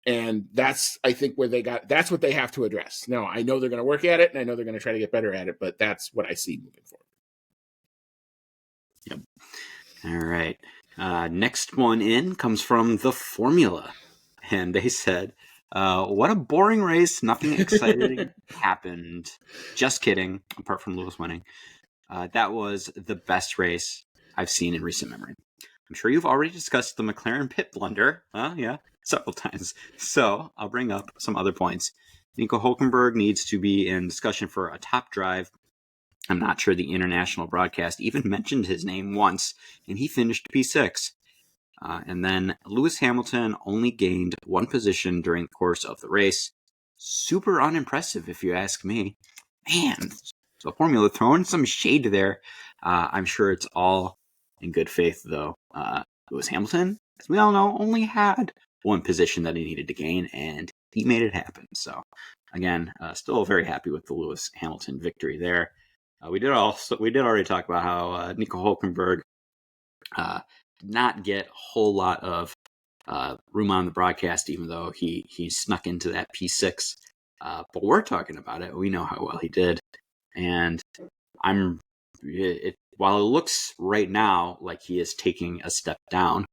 And that's, I think, that's what they have to address. Now, I know they're going to work at it, and I know they're going to try to get better at it, but that's what I see moving forward. Yep. All right. Next one in comes from the Formula. And they said, what a boring race. Nothing exciting happened. Just kidding, apart from Lewis winning. That was the best race I've seen in recent memory. I'm sure you've already discussed the McLaren pit blunder. Yeah, several times. So I'll bring up some other points. Nico Hulkenberg needs to be in discussion for a top drive. I'm not sure the international broadcast even mentioned his name once, and he finished P6. And then Lewis Hamilton only gained one position during the course of the race. Super unimpressive, if you ask me. Man, so Formula throwing some shade there. I'm sure it's all in good faith, though. Lewis Hamilton, as we all know, only had one position that he needed to gain, and he made it happen. So, again, still very happy with the Lewis Hamilton victory there. We did already talk about how Nico Hulkenberg did not get a whole lot of room on the broadcast, even though he snuck into that P6. But we're talking about it. We know how well he did, and while it looks right now like he is taking a step down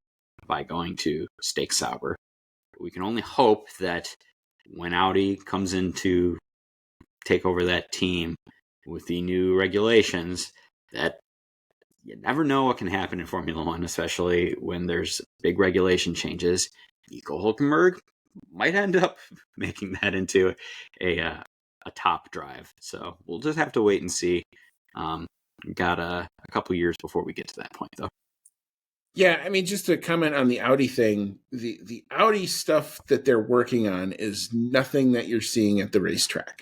by going to Steak Sauber, we can only hope that when Audi comes in to take over that team with the new regulations, that you never know what can happen in Formula One, especially when there's big regulation changes. Nico Hulkenberg might end up making that into a top drive. So we'll just have to wait and see. Got a couple years before we get to that point, though. Yeah, I mean, just to comment on the Audi thing, the Audi stuff that they're working on is nothing that you're seeing at the racetrack.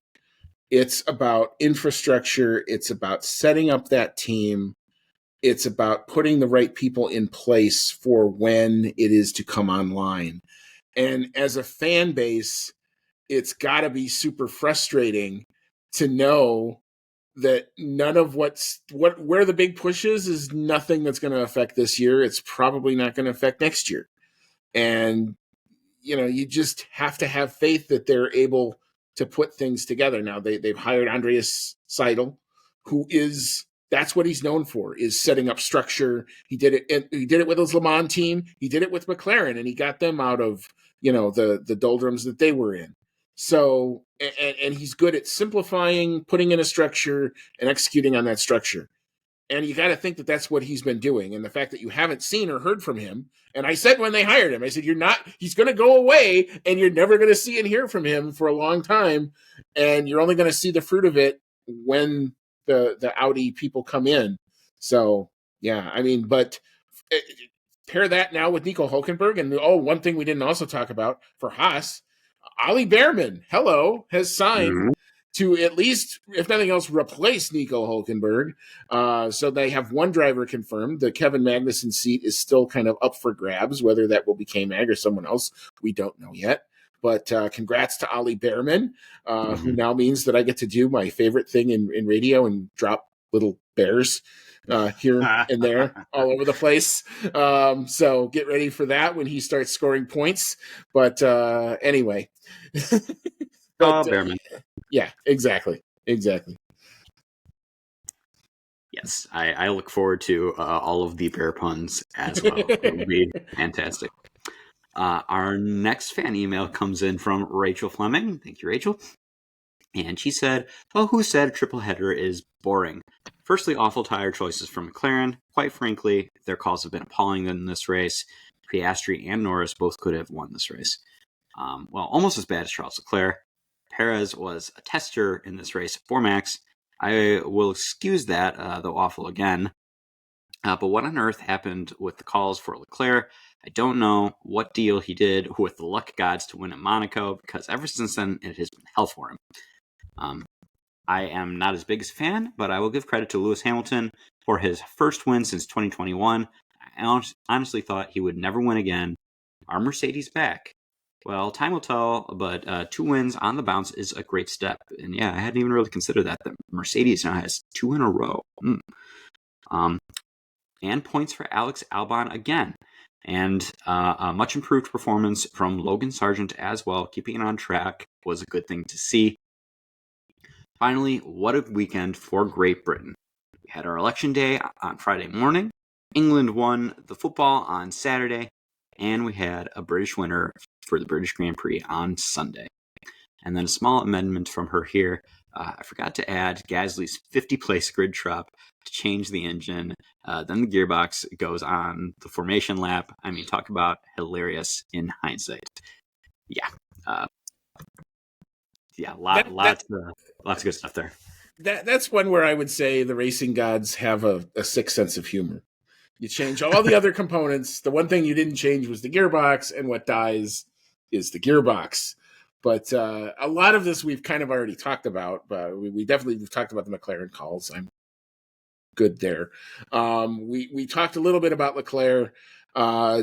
It's about infrastructure. It's about setting up that team. It's about putting the right people in place for when it is to come online. And as a fan base, it's got to be super frustrating to know that none of where the big push is nothing that's going to affect this year. It's probably not going to affect next year. And, you just have to have faith that they're able to put things together. Now they've hired Andreas Seidel, that's what he's known for, is setting up structure. He did it with his Le Mans team. He did it with McLaren, and he got them out of, the doldrums that they were in. So, and he's good at simplifying, putting in a structure, and executing on that structure. And you got to think that that's what he's been doing. And the fact that you haven't seen or heard from him. And I said when they hired him, I said, he's going to go away, and you're never going to see and hear from him for a long time. And you're only going to see the fruit of it when the Audi people come in. So, yeah, I mean, but pair that now with Nico Hulkenberg. And one thing we didn't also talk about for Haas, Ollie Behrman, has signed to at least, if nothing else, replace Nico Hulkenberg. So they have one driver confirmed. The Kevin Magnussen seat is still kind of up for grabs. Whether that will be K-Mag or someone else, we don't know yet. But congrats to Ollie Behrman, who now means that I get to do my favorite thing in radio and drop little bears here and there all over the place. So get ready for that when he starts scoring points. But anyway. Behrman. Yeah, exactly. Yes, I look forward to all of the bear puns as well. It will be fantastic. Our next fan email comes in from Rachel Fleming. Thank you, Rachel. And she said, well, who said a triple header is boring? Firstly, awful tire choices from McLaren. Quite frankly, their calls have been appalling in this race. Piastri and Norris both could have won this race. Well, almost as bad as Charles Leclerc. Perez was a tester in this race for Max. I will excuse that, though awful again. But what on earth happened with the calls for Leclerc? I don't know what deal he did with the luck gods to win at Monaco, because ever since then, it has been hell for him. I am not as big as a fan, but I will give credit to Lewis Hamilton for his first win since 2021. I honestly thought he would never win again. Are Mercedes back? Well, time will tell, but 2 wins on the bounce is a great step. And yeah, I hadn't even really considered that Mercedes now has 2 in a row. And points for Alex Albon again. And a much improved performance from Logan Sargent as well. Keeping it on track was a good thing to see. Finally, what a weekend for Great Britain. We had our election day on Friday morning. England won the football on Saturday. And we had a British winner for the British Grand Prix on Sunday. And then a small amendment from her here. I forgot to add Gasly's 50-place grid drop to change the engine. Then the gearbox goes on the formation lap. I mean, talk about hilarious in hindsight. Yeah. Lots of good stuff there. That's one where I would say the racing gods have a sick sense of humor. You change all the other components. The one thing you didn't change was the gearbox, and what dies is the gearbox. But a lot of this we've kind of already talked about. But we've talked about the McLaren calls. I'm good there. We talked a little bit about Leclerc.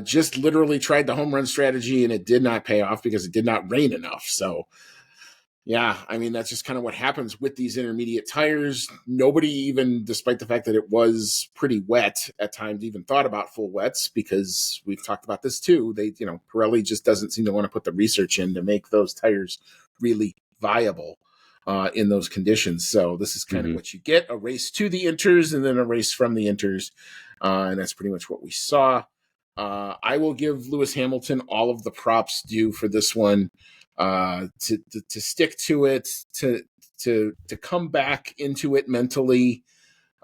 Just literally tried the home run strategy, and it did not pay off because it did not rain enough. So yeah, I mean, that's just kind of what happens with these intermediate tires. Nobody even, despite the fact that it was pretty wet at times, even thought about full wets, because we've talked about this too. Pirelli just doesn't seem to want to put the research in to make those tires really viable in those conditions. So this is kind of what you get: a race to the inters and then a race from the inters. And that's pretty much what we saw. I will give Lewis Hamilton all of the props due for this one. To stick to it, to come back into it mentally,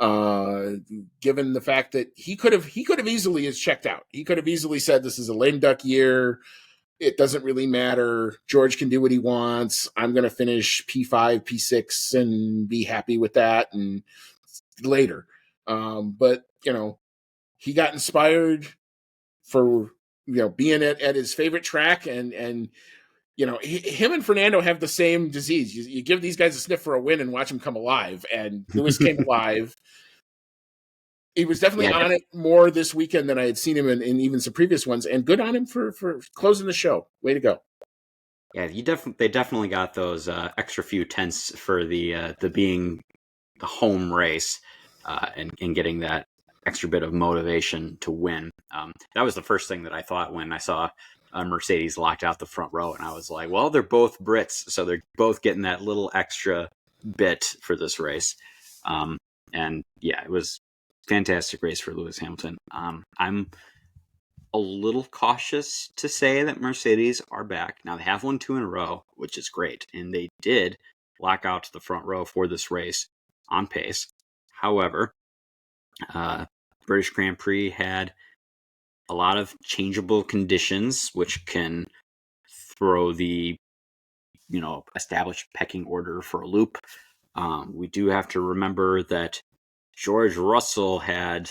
given the fact that he could have easily checked out. He could have easily said, "This is a lame duck year. It doesn't really matter. George can do what he wants. I'm going to finish P5, P6, and be happy with that." And later, but he got inspired for being at his favorite track, and him and Fernando have the same disease. You give these guys a sniff for a win and watch them come alive. And Lewis came alive. He was definitely on it more this weekend than I had seen him in even some previous ones. And good on him for closing the show. Way to go. Yeah, they definitely got those extra few tenths for the being the home race and getting that extra bit of motivation to win. That was the first thing that I thought when I saw Mercedes locked out the front row, and I was like, well, they're both Brits, so they're both getting that little extra bit for this race. And yeah, it was a fantastic race for Lewis Hamilton. I'm a little cautious to say that Mercedes are back. Now, they have won 2 in a row, which is great, and they did lock out the front row for this race on pace. However, British Grand Prix had a lot of changeable conditions, which can throw the established pecking order for a loop. We do have to remember that George Russell had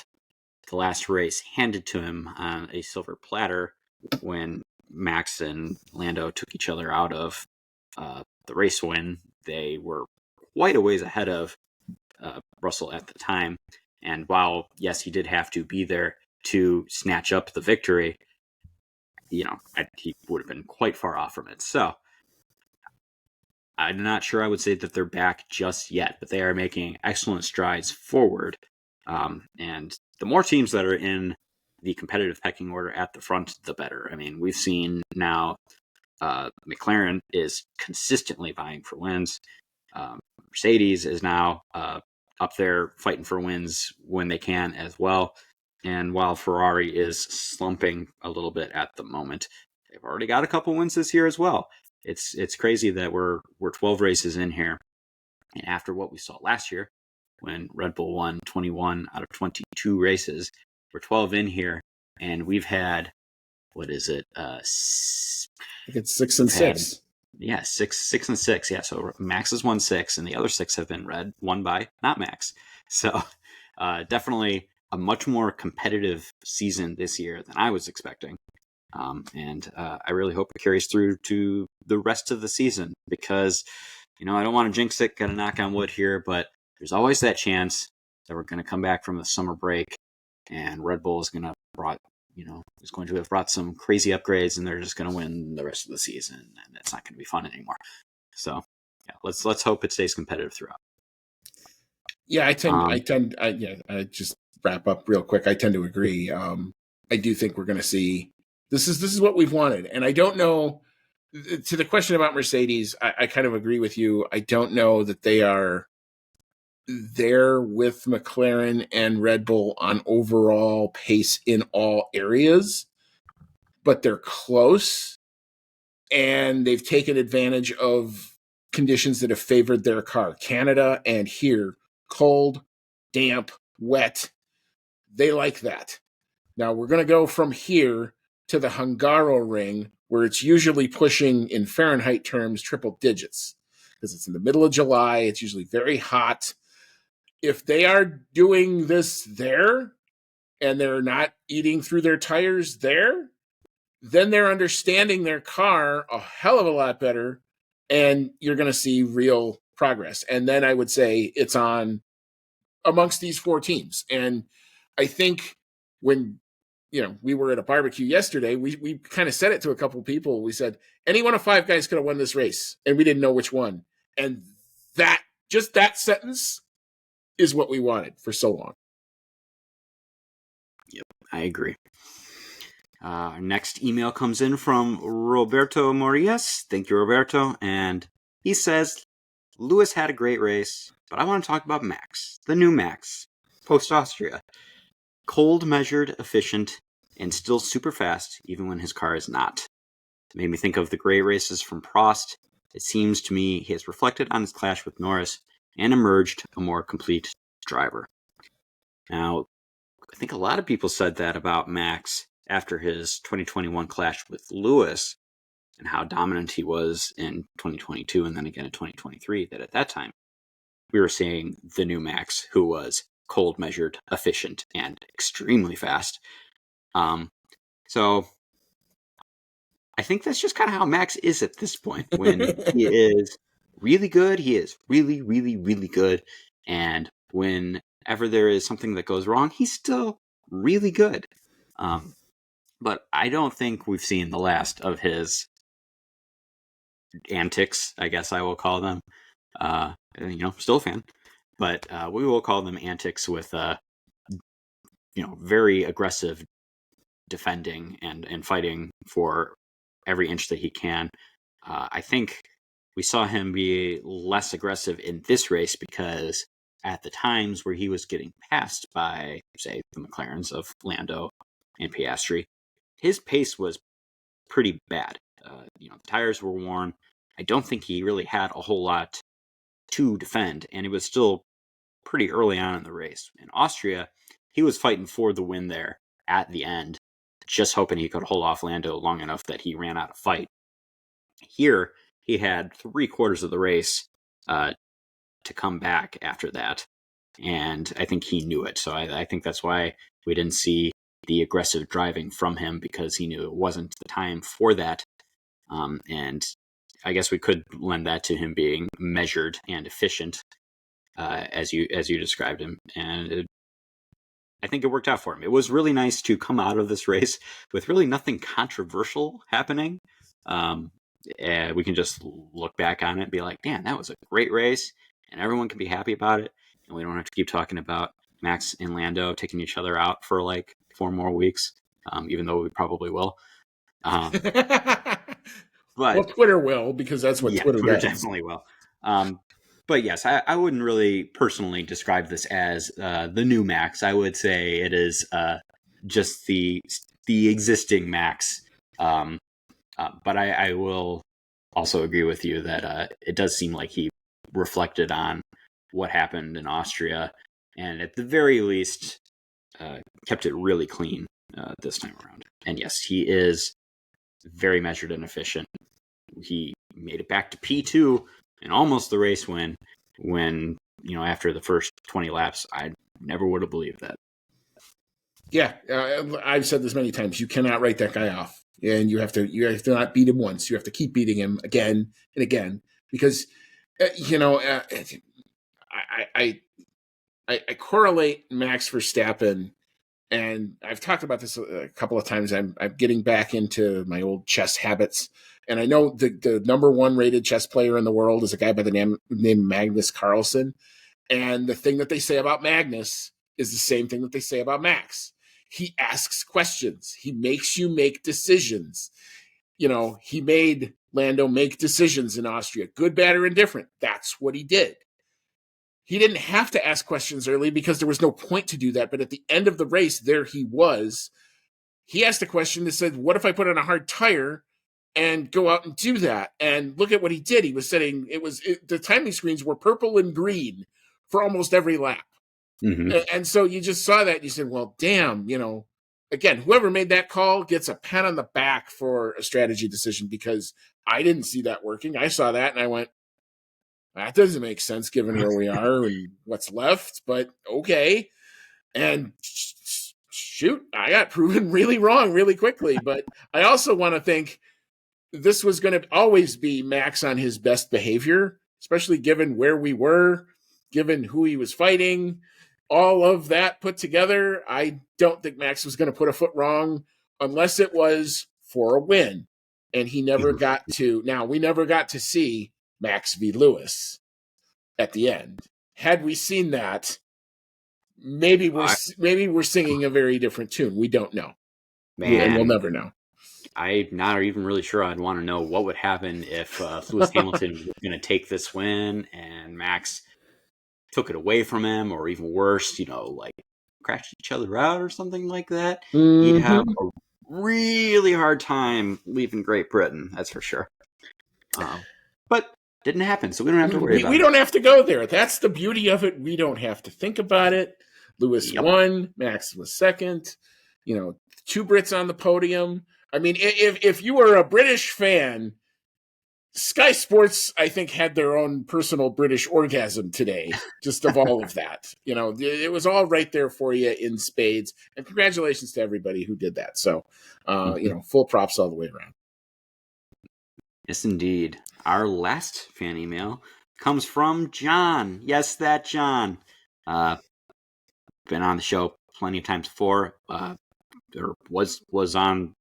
the last race handed to him on a silver platter when Max and Lando took each other out of the race win. They were quite a ways ahead of Russell at the time. And while, yes, he did have to be there to snatch up the victory, he would have been quite far off from it. So I'm not sure I would say that they're back just yet, but they are making excellent strides forward. And the more teams that are in the competitive pecking order at the front, the better. I mean, we've seen now McLaren is consistently vying for wins. Mercedes is now up there fighting for wins when they can as well. And while Ferrari is slumping a little bit at the moment, they've already got a couple wins this year as well. It's crazy that we're 12 races in here, and after what we saw last year, when Red Bull won 21 out of 22 races, we're 12 in here, and we've had, what is it? I think it's 6 and 6. Yeah, 6 and 6. Yeah, so Max has won 6, and the other 6 have been won by not Max. So definitely a much more competitive season this year than I was expecting. And I really hope it carries through to the rest of the season because, I don't want to jinx it, got to knock on wood here, but there's always that chance that we're going to come back from the summer break and Red Bull is going to is going to have brought some crazy upgrades and they're just going to win the rest of the season and it's not going to be fun anymore. So yeah, let's hope it stays competitive throughout. Yeah, I just wrap up real quick. I tend to agree. I do think we're going to see this is what we've wanted. And I don't know, to the question about Mercedes, I kind of agree with you. I don't know that they are there with McLaren and Red Bull on overall pace in all areas, but they're close and they've taken advantage of conditions that have favored their car. Canada and here, cold, damp, wet. They like that. Now we're going to go from here to the Hungaroring, where it's usually pushing, in Fahrenheit terms, triple digits because it's in the middle of July. It's usually very hot. If they are doing this there and they're not eating through their tires there, then they're understanding their car a hell of a lot better, and you're going to see real progress. And then I would say it's on amongst these 4 teams. And I think when we were at a barbecue yesterday, we kind of said it to a couple people. We said, any one of 5 guys could have won this race, and we didn't know which one. And that sentence is what we wanted for so long. Yep, I agree. Next email comes in from Roberto Morias. Thank you, Roberto. And he says, Lewis had a great race, but I want to talk about Max, the new Max, post-Austria. Cold, measured, efficient, and still super fast, even when his car is not. It made me think of the great races from Prost. It seems to me he has reflected on his clash with Norris and emerged a more complete driver. Now, I think a lot of people said that about Max after his 2021 clash with Lewis and how dominant he was in 2022 and then again in 2023, that at that time we were seeing the new Max who was cold, measured, efficient, and extremely fast. So I think that's just kind of how Max is at this point. When he is really good, he is really, really, really good. And whenever there is something that goes wrong, he's still really good. But I don't think we've seen the last of his antics, I guess I will call them. Still a fan, but we will call them antics with, very aggressive defending and fighting for every inch that he can. I think we saw him be less aggressive in this race because at the times where he was getting passed by, say, the McLarens of Lando and Piastri, his pace was pretty bad. The tires were worn. I don't think he really had a whole lot to defend, and it was still pretty early on in the race. In Austria, he was fighting for the win there at the end, just hoping he could hold off Lando long enough that he ran out of fight. Here, he had 3/4 of the race to come back after that, and I think he knew it. So I think that's why we didn't see the aggressive driving from him, because he knew it wasn't the time for that. And I guess we could lend that to him being measured and efficient, as you described him. And I think it worked out for him. It was really nice to come out of this race with really nothing controversial happening. And we can just look back on it and be like, man, that was a great race, and everyone can be happy about it. And we don't have to keep talking about Max and Lando taking each other out for like 4 more weeks, even though we probably will. But well, Twitter will, because that's what Twitter does. Definitely will. But yes, I wouldn't really personally describe this as the new Max. I would say it is just the existing Max. Um, but I will also agree with you that it does seem like he reflected on what happened in Austria, and at the very least kept it really clean this time around. And yes, he is very measured and efficient. He made it back to P2 and almost the race win when, after the first 20 laps, I never would have believed that. Yeah, I've said this many times. You cannot write that guy off, and you have to not beat him once. You have to keep beating him again and again because I correlate Max Verstappen, and I've talked about this a couple of times. I'm getting back into my old chess habits, and I know the number one rated chess player in the world is a guy by the name Magnus Carlsen. And the thing that they say about Magnus is the same thing that they say about Max. He asks questions. He makes you make decisions. He made Lando make decisions in Austria, good, bad, or indifferent. That's what he did. He didn't have to ask questions early because there was no point to do that. But at the end of the race, there he was. He asked a question that said, what if I put on a hard tire and go out and do that? And look at what he did. He was setting, the timing screens were purple and green for almost every lap. Mm-hmm. And so you just saw that and you said, well, damn, again, whoever made that call gets a pat on the back for a strategy decision because I didn't see that working. I saw that and I went, that doesn't make sense given where we are and what's left, but okay. And shoot, I got proven really wrong really quickly. But I also want to think this was going to always be Max on his best behavior, especially given where we were, given who he was fighting, all of that put together. I don't think Max was going to put a foot wrong unless it was for a win. And he never got to, now we never got to see Max v. Lewis at the end. Had we seen that, maybe we're singing a very different tune. We don't know. Man, and we'll never know. I'm not even really sure I'd want to know what would happen if Lewis Hamilton was going to take this win and Max took it away from him, or even worse, like crashed each other out or something like that. Mm-hmm. He'd have a really hard time leaving Great Britain, that's for sure. But didn't happen, so we don't have to worry about it. We don't have to go there. That's the beauty of it. We don't have to think about it. Lewis won. Max was second. 2 Brits on the podium. I mean, if you were a British fan, Sky Sports, I think, had their own personal British orgasm today, just of all of that. It was all right there for you in spades. And congratulations to everybody who did that. So, full props all the way around. Yes, indeed. Our last fan email comes from John. Yes, that John. Been on the show plenty of times before. Or was on.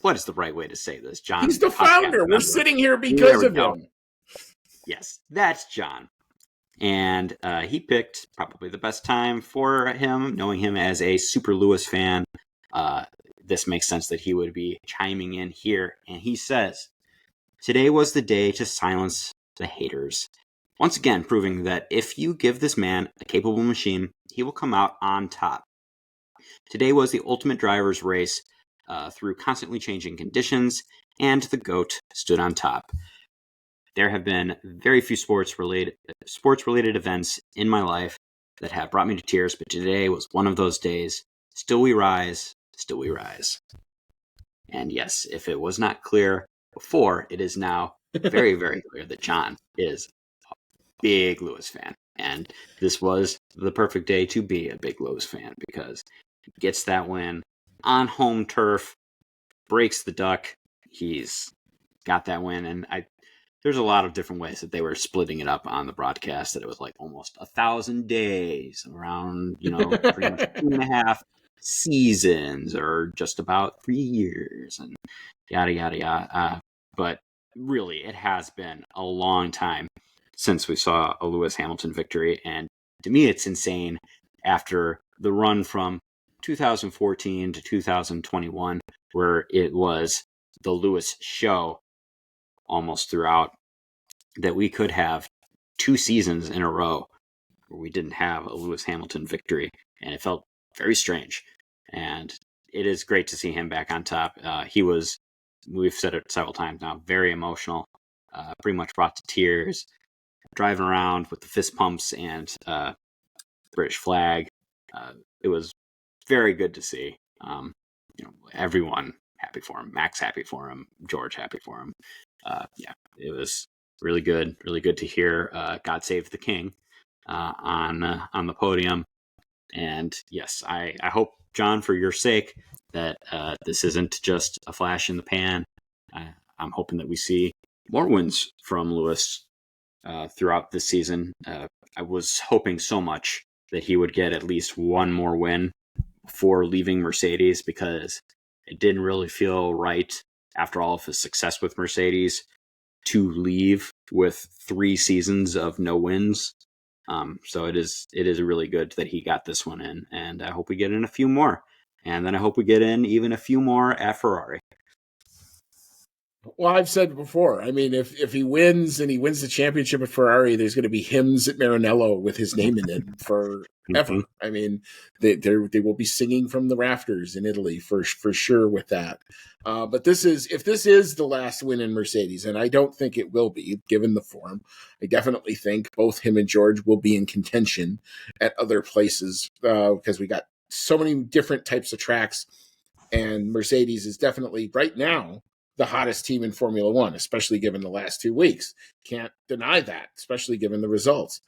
What is the right way to say this, John? He's the founder. We're sitting here because of him. Yes, that's John. And he picked probably the best time for him, knowing him as a super Lewis fan. This makes sense that he would be chiming in here. And he says, today was the day to silence the haters. Once again, proving that if you give this man a capable machine, he will come out on top. Today was the ultimate driver's race through constantly changing conditions, and the GOAT stood on top. There have been very few sports-related events in my life that have brought me to tears, but today was one of those days. Still we rise, still we rise. And yes, if it was not clear before, it is now very, very clear that John is a big Lewis fan. And this was the perfect day to be a big Lewis fan because he gets that win on home turf, breaks the duck. He's got that win. And there's a lot of different ways that they were splitting it up on the broadcast, that it was like almost 1,000 days, around, pretty much 2.5 seasons, or just about 3 years, and yada, yada, yada. But really, it has been a long time since we saw a Lewis Hamilton victory. And to me, it's insane after the run from 2014 to 2021, where it was the Lewis show almost throughout, that we could have 2 seasons in a row where we didn't have a Lewis Hamilton victory, and it felt very strange. And it is great to see him back on top. He was, we've said it several times now, very emotional, pretty much brought to tears, driving around with the fist pumps and British flag. It was very good to see. Everyone happy for him. Max happy for him. George happy for him. It was really good to hear God Save the King on the podium. And yes, I hope, John, for your sake, that this isn't just a flash in the pan. I'm hoping that we see more wins from Lewis throughout this season. I was hoping so much that he would get at least one more win before leaving Mercedes, because it didn't really feel right after all of his success with Mercedes to leave with 3 seasons of no wins. So it is really good that he got this one in, and I hope we get in a few more. And then I hope we get in even a few more at Ferrari. Well, I've said before, I mean, if he wins and he wins the championship at Ferrari, there's going to be hymns at Maranello with his name in it forever. Mm-hmm. I mean, they will be singing from the rafters in Italy for sure with that. But if this is the last win in Mercedes, and I don't think it will be, given the form, I definitely think both him and George will be in contention at other places because we got so many different types of tracks, and Mercedes is definitely right now the hottest team in Formula One, especially given the last 2 weeks. Can't deny that, especially given the results.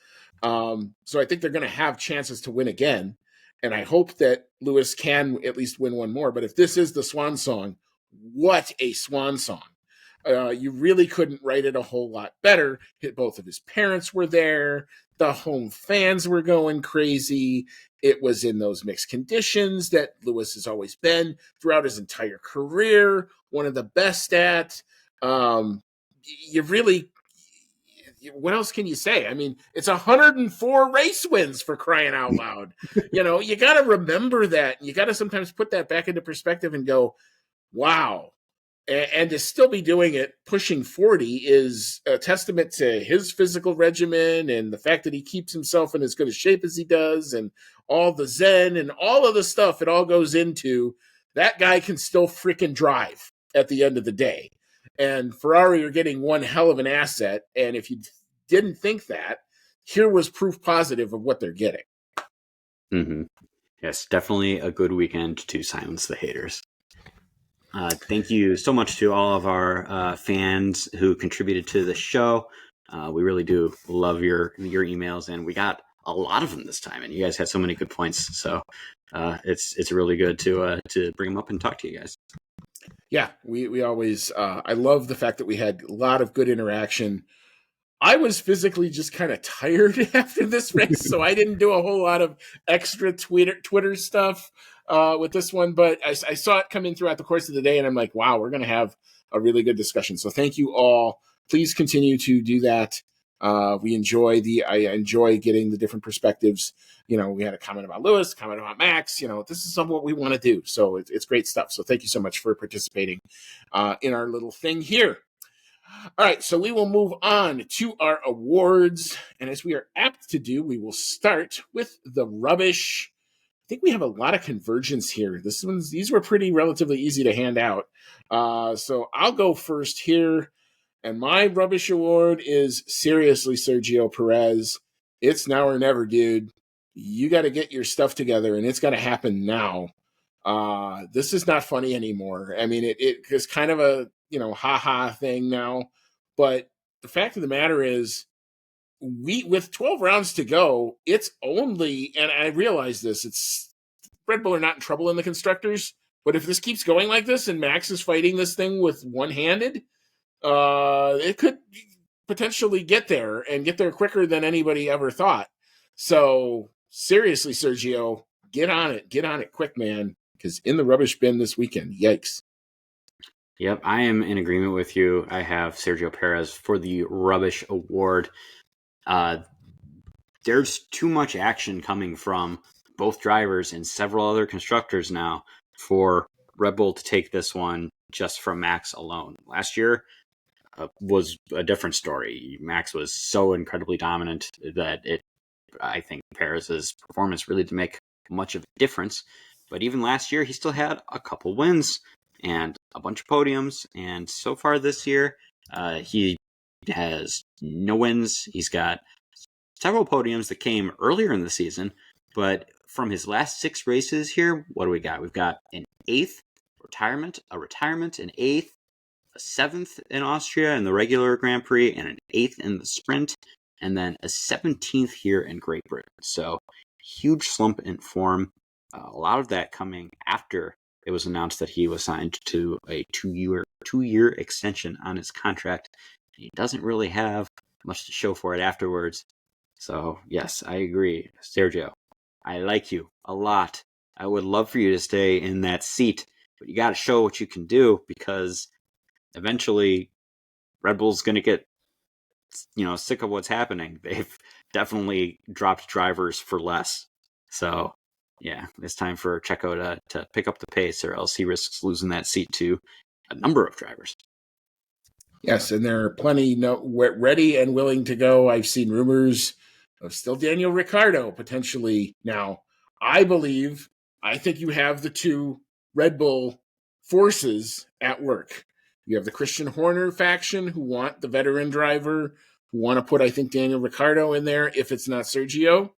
So I think they're going to have chances to win again. And I hope that Lewis can at least win one more. But if this is the swan song, what a swan song. You really couldn't write it a whole lot better. Both of his parents were there. The home fans were going crazy. It was in those mixed conditions that Lewis has always been throughout his entire career, one of the best at. You really, what else can you say? I mean, it's 104 race wins, for crying out loud. You got to remember that. You got to sometimes put that back into perspective and go, wow. And to still be doing it, pushing 40, is a testament to his physical regimen and the fact that he keeps himself in as good a shape as he does, and all the Zen and all of the stuff it all goes into. That guy can still freaking drive at the end of the day. And Ferrari are getting one hell of an asset. And if you didn't think that, here was proof positive of what they're getting. Mm-hmm. Yes, definitely a good weekend to silence the haters. Thank you so much to all of our fans who contributed to the show. We really do love your emails, and we got a lot of them this time, and you guys had so many good points. So it's really good to bring them up and talk to you guys. Yeah, we always I love the fact that we had a lot of good interaction. I was physically just kind of tired after this race, so I didn't do a whole lot of extra Twitter stuff with this one, but I saw it come in throughout the course of the day, and I'm like, wow, we're going to have a really good discussion. So thank you all. Please continue to do that. I enjoy getting the different perspectives. We had a comment about Lewis, comment about Max. This is some of what we want to do. So it's great stuff. So thank you so much for participating in our little thing here. All right, so we will move on to our awards. And as we are apt to do, we will start with the rubbish. I think we have a lot of convergence here. These were pretty relatively easy to hand out. So I'll go first here. And my rubbish award is, seriously, Sergio Perez. It's now or never, dude. You got to get your stuff together, and it's got to happen now. This is not funny anymore. I mean, it is kind of a, ha-ha thing now. But the fact of the matter is, with 12 rounds to go, it's only, and I realize this, it's Red Bull are not in trouble in the constructors, but if this keeps going like this and Max is fighting this thing with one-handed, it could potentially get there and get there quicker than anybody ever thought. So seriously, Sergio, get on it quick, man, because in the rubbish bin this weekend, yikes. Yep, I am in agreement with you. I have Sergio Perez for the rubbish award. There's too much action coming from both drivers and several other constructors now for Red Bull to take this one just from Max alone. Last year, was a different story. Max was so incredibly dominant that I think Perez's performance really didn't make much of a difference. But even last year, he still had a couple wins and a bunch of podiums. And so far this year, he has no wins. He's got several podiums that came earlier in the season, but from his last 6 races here, what do we got? We've got an 8th retirement, a retirement, an 8th, a 7th in Austria in the regular Grand Prix, and an 8th in the sprint, and then a 17th here in Great Britain. So huge slump in form. A lot of that coming after it was announced that he was signed to a two-year extension on his contract. He doesn't really have much to show for it afterwards. So, yes, I agree. Sergio, I like you a lot. I would love for you to stay in that seat, but you got to show what you can do, because eventually Red Bull's going to get sick of what's happening. They've definitely dropped drivers for less. So, yeah, it's time for Checo to pick up the pace, or else he risks losing that seat to a number of drivers. Yes, and there are plenty ready and willing to go. I've seen rumors of still Daniel Ricciardo potentially now. I think you have the two Red Bull forces at work. You have the Christian Horner faction who want the veteran driver, who want to put, I think, Daniel Ricciardo in there if it's not Sergio.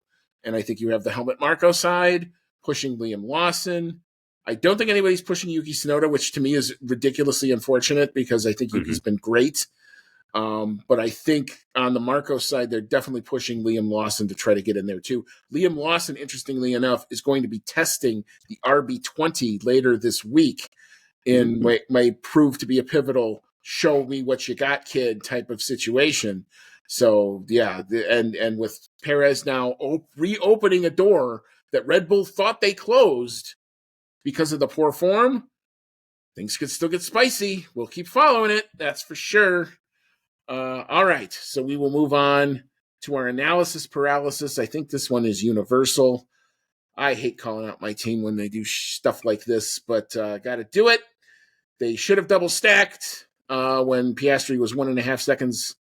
And I think you have the Helmut Marko side pushing Liam Lawson. I don't think anybody's pushing Yuki Tsunoda, which to me is ridiculously unfortunate, because I think Yuki's been great. But I think on the Marco side, they're definitely pushing Liam Lawson to try to get in there too. Liam Lawson, interestingly enough, is going to be testing the RB20 later this week in may prove to be a pivotal show me what you got, kid type of situation. So yeah, and with Perez now reopening a door that Red Bull thought they closed because of the poor form, things could still get spicy. We'll keep following it, that's for sure. All right, so we will move on to our analysis paralysis. I think this one is universal. I hate calling out my team when they do stuff like this, but got to do it. They should have double stacked when Piastri was 1.5 seconds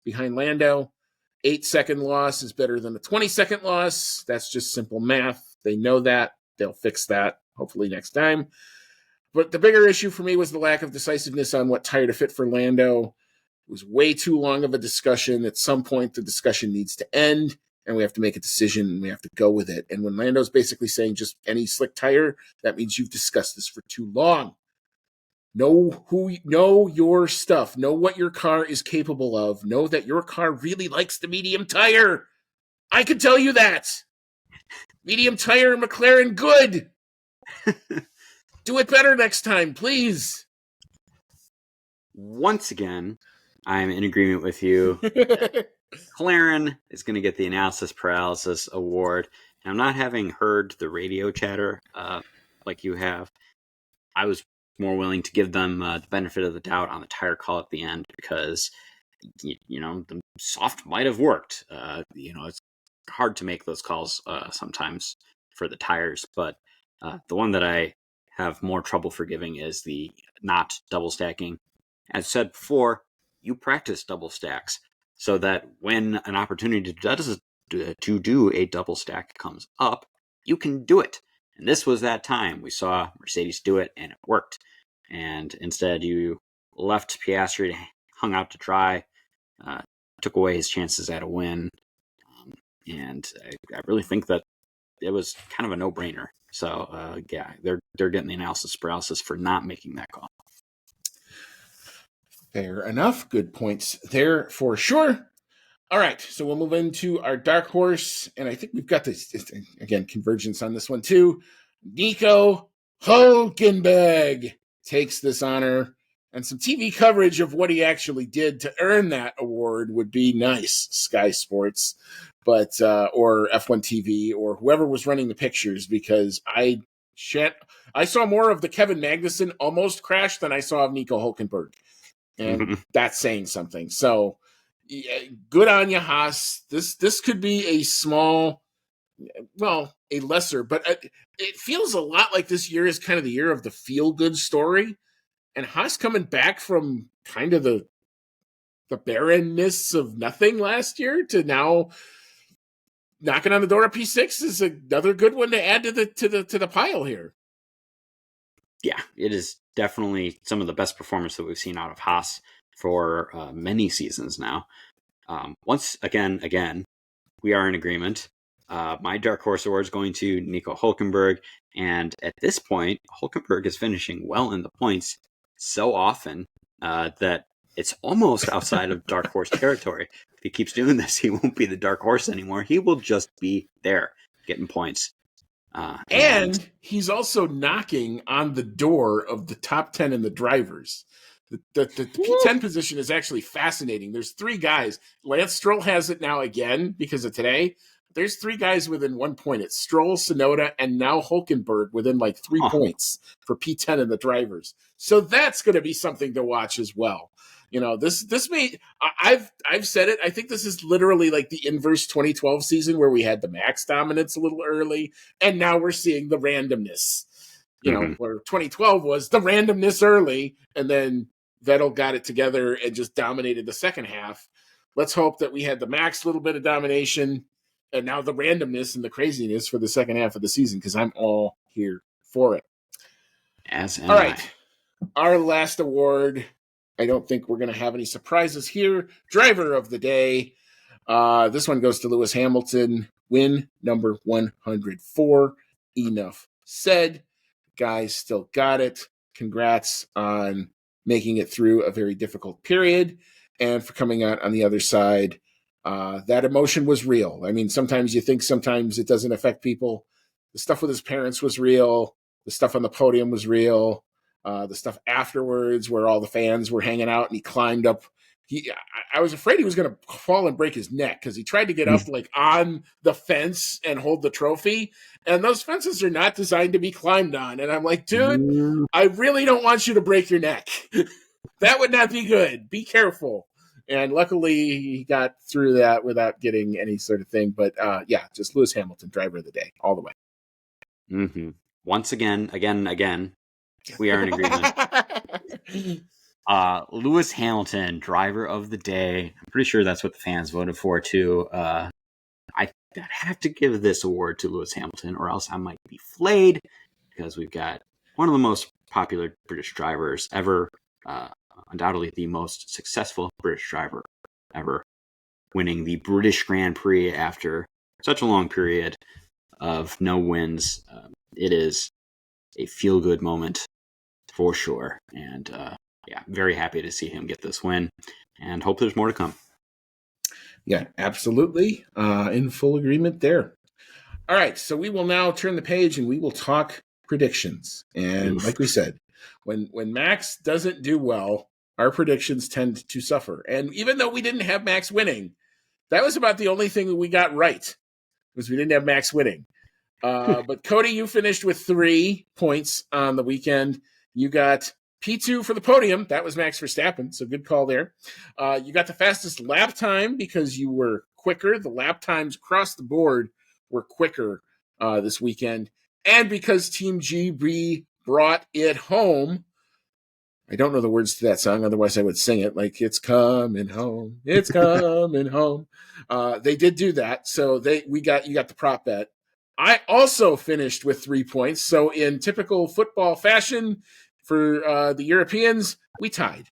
behind Lando. 8-second loss is better than a 20-second loss. That's just simple math. They know that. They'll fix that hopefully next time. But the bigger issue for me was the lack of decisiveness on what tire to fit for Lando. It was way too long of a discussion. At some point, the discussion needs to end, and we have to make a decision, and we have to go with it. And when Lando's basically saying just any slick tire, that means you've discussed this for too long. Know your stuff. Know what your car is capable of. Know that your car really likes the medium tire. I can tell you that. Medium tire, McLaren, good. Do it better next time, please. Once again, I'm in agreement with you. McLaren is going to get the analysis paralysis award. And I'm not having heard the radio chatter like you have. I was more willing to give them the benefit of the doubt on the tire call at the end, because the soft might have worked. It's hard to make those calls sometimes for the tires, but the one that I have more trouble forgiving is the not double stacking. As said before, you practice double stacks so that when an opportunity to do a double stack comes up, you can do it. And this was that time. We saw Mercedes do it, and it worked. And instead, you left Piastri hung out to dry, took away his chances at a win. And I really think that it was kind of a no-brainer. So, yeah, they're getting the analysis paralysis for not making that call. Fair enough. Good points there for sure. All right, so we'll move into our dark horse, and I think we've got this, again, convergence on this one too. Nico Hulkenberg takes this honor, and some TV coverage of what he actually did to earn that award would be nice. Sky Sports, but or F1 TV, or whoever was running the pictures, because I saw more of the Kevin Magnussen almost crash than I saw of Nico Hulkenberg. And that's saying something. So, yeah, good on you, Haas. This could be a lesser, but it feels a lot like this year is kind of the year of the feel-good story. And Haas coming back from kind of the the barrenness of nothing last year to now knocking on the door of P6 is another good one to add to the pile here. Yeah, it is definitely some of the best performance that we've seen out of Haas for many seasons now. Once again, we are in agreement. My dark horse award is going to Nico Hulkenberg, and at this point, Hulkenberg is finishing well in the points so often that it's almost outside of dark horse territory. If he keeps doing this, he won't be the dark horse anymore. He will just be there getting points. And he's also knocking on the door of the top 10 in the drivers. The P10 position is actually fascinating. There's 3 guys. Lance Stroll has it now again because of today. There's 3 guys within 1 point. It's Stroll, Sonoda, and now Hulkenberg within like 3 points for P10 in the drivers. So that's going to be something to watch as well. You know, this may I've said it. I think this is literally like the inverse 2012 season where we had the max dominance a little early, and now we're seeing the randomness. You know, where 2012 was the randomness early, and then Vettel got it together and just dominated the second half. Let's hope that we had the max little bit of domination, and now the randomness and the craziness for the second half of the season, because I'm all here for it. All right. Our last award. I don't think we're going to have any surprises here. Driver of the day. This one goes to Lewis Hamilton. Win number 104. Enough said. Guys still got it. Congrats on making it through a very difficult period and for coming out on the other side. That emotion was real. I mean, sometimes you think sometimes it doesn't affect people. The stuff with his parents was real. The stuff on the podium was real. The stuff afterwards where all the fans were hanging out and he climbed up. I was afraid he was going to fall and break his neck because he tried to get up like on the fence and hold the trophy. And those fences are not designed to be climbed on. And I'm like, dude, I really don't want you to break your neck. That would not be good. Be careful. And luckily he got through that without getting any sort of thing. But yeah, just Lewis Hamilton, driver of the day, all the way. Mm-hmm. Once again, we are in agreement. Lewis Hamilton, driver of the day. I'm pretty sure that's what the fans voted for too. I have to give this award to Lewis Hamilton, or else I might be flayed, because we've got one of the most popular British drivers ever, undoubtedly the most successful British driver ever, winning the British Grand Prix after such a long period of no wins. It is a feel-good moment for sure, and yeah, very happy to see him get this win, and hope there's more to come. Yeah, absolutely. In full agreement there. All right, so we will now turn the page and we will talk predictions. And like we said, when Max doesn't do well, our predictions tend to suffer. And even though we didn't have Max winning, that was about the only thing that we got right, was we didn't have Max winning. But Cody, you finished with 3 points on the weekend. You got P2 for the podium. That was Max Verstappen, so good call there. You got the fastest lap time because you were quicker. The lap times across the board were quicker this weekend. And because Team GB brought it home. I don't know the words to that song, otherwise I would sing it like it's coming home. It's coming home. They did do that, so you got the prop bet. I also finished with 3 points. So in typical football fashion for the Europeans, we tied.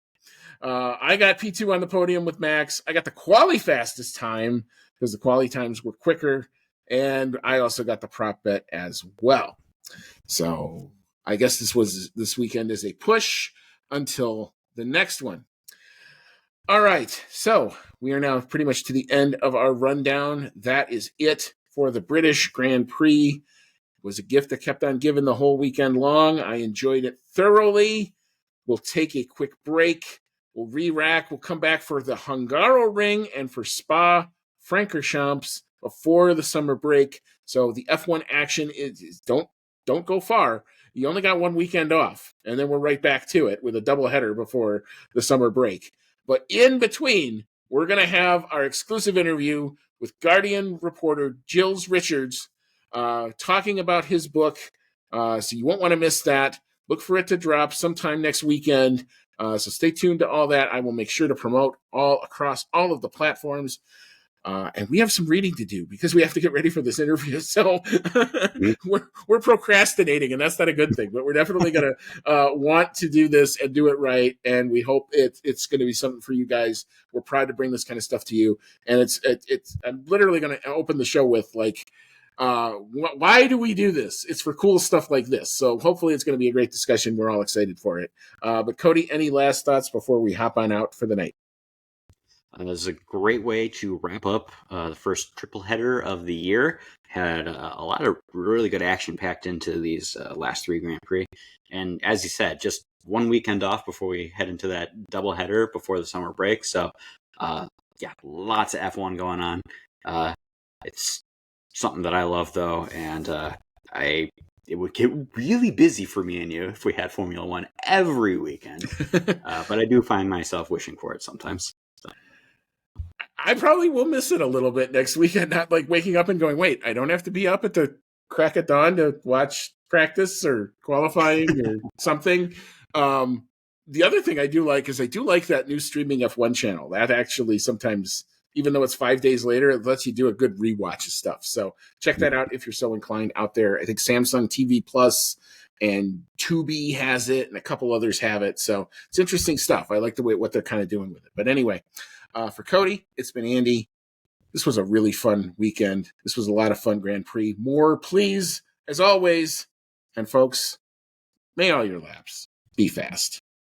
I got P2 on the podium with Max. I got the quali fastest time because the quali times were quicker. And I also got the prop bet as well. So I guess this weekend is a push until the next one. All right. So we are now pretty much to the end of our rundown. That is it for the British Grand Prix. It was a gift that kept on giving the whole weekend long. I enjoyed it thoroughly. We'll take a quick break. We'll re-rack. We'll come back for the Hungaroring and for Spa Francorchamps before the summer break. So the F1 action is don't go far. You only got one weekend off, and then we're right back to it with a doubleheader before the summer break. But in between, we're going to have our exclusive interview with Guardian reporter Gilles Richards talking about his book. So you won't want to miss that. Look for it to drop sometime next weekend. So stay tuned to all that. I will make sure to promote all across all of the platforms. And we have some reading to do because we have to get ready for this interview. So we're procrastinating, and that's not a good thing. But we're definitely going to want to do this and do it right. And we hope it's going to be something for you guys. We're proud to bring this kind of stuff to you. And it's I'm literally going to open the show with like, why do we do this? It's for cool stuff like this. So hopefully it's going to be a great discussion. We're all excited for it. But Cody, any last thoughts before we hop on out for the night? This is a great way to wrap up the first triple header of the year. Had a lot of really good action packed into these last three Grand Prix. And as you said, just one weekend off before we head into that double header before the summer break. So, yeah, lots of F1 going on. It's something that I love, though. And it would get really busy for me and you if we had Formula One every weekend. But I do find myself wishing for it sometimes. So. I probably will miss it a little bit next weekend, not like waking up and going, wait, I don't have to be up at the crack of dawn to watch practice or qualifying or something. The other thing I do like is I do like that new streaming F1 channel. That actually sometimes, even though it's 5 days later, it lets you do a good rewatch of stuff. So check that out if you're so inclined out there. I think Samsung TV Plus and Tubi has it and a couple others have it. So it's interesting stuff. I like the way what they're kind of doing with it. But anyway, for Cody, it's been Andy. This was a really fun weekend. This was a lot of fun Grand Prix. More, please, as always. And folks, may all your laps be fast.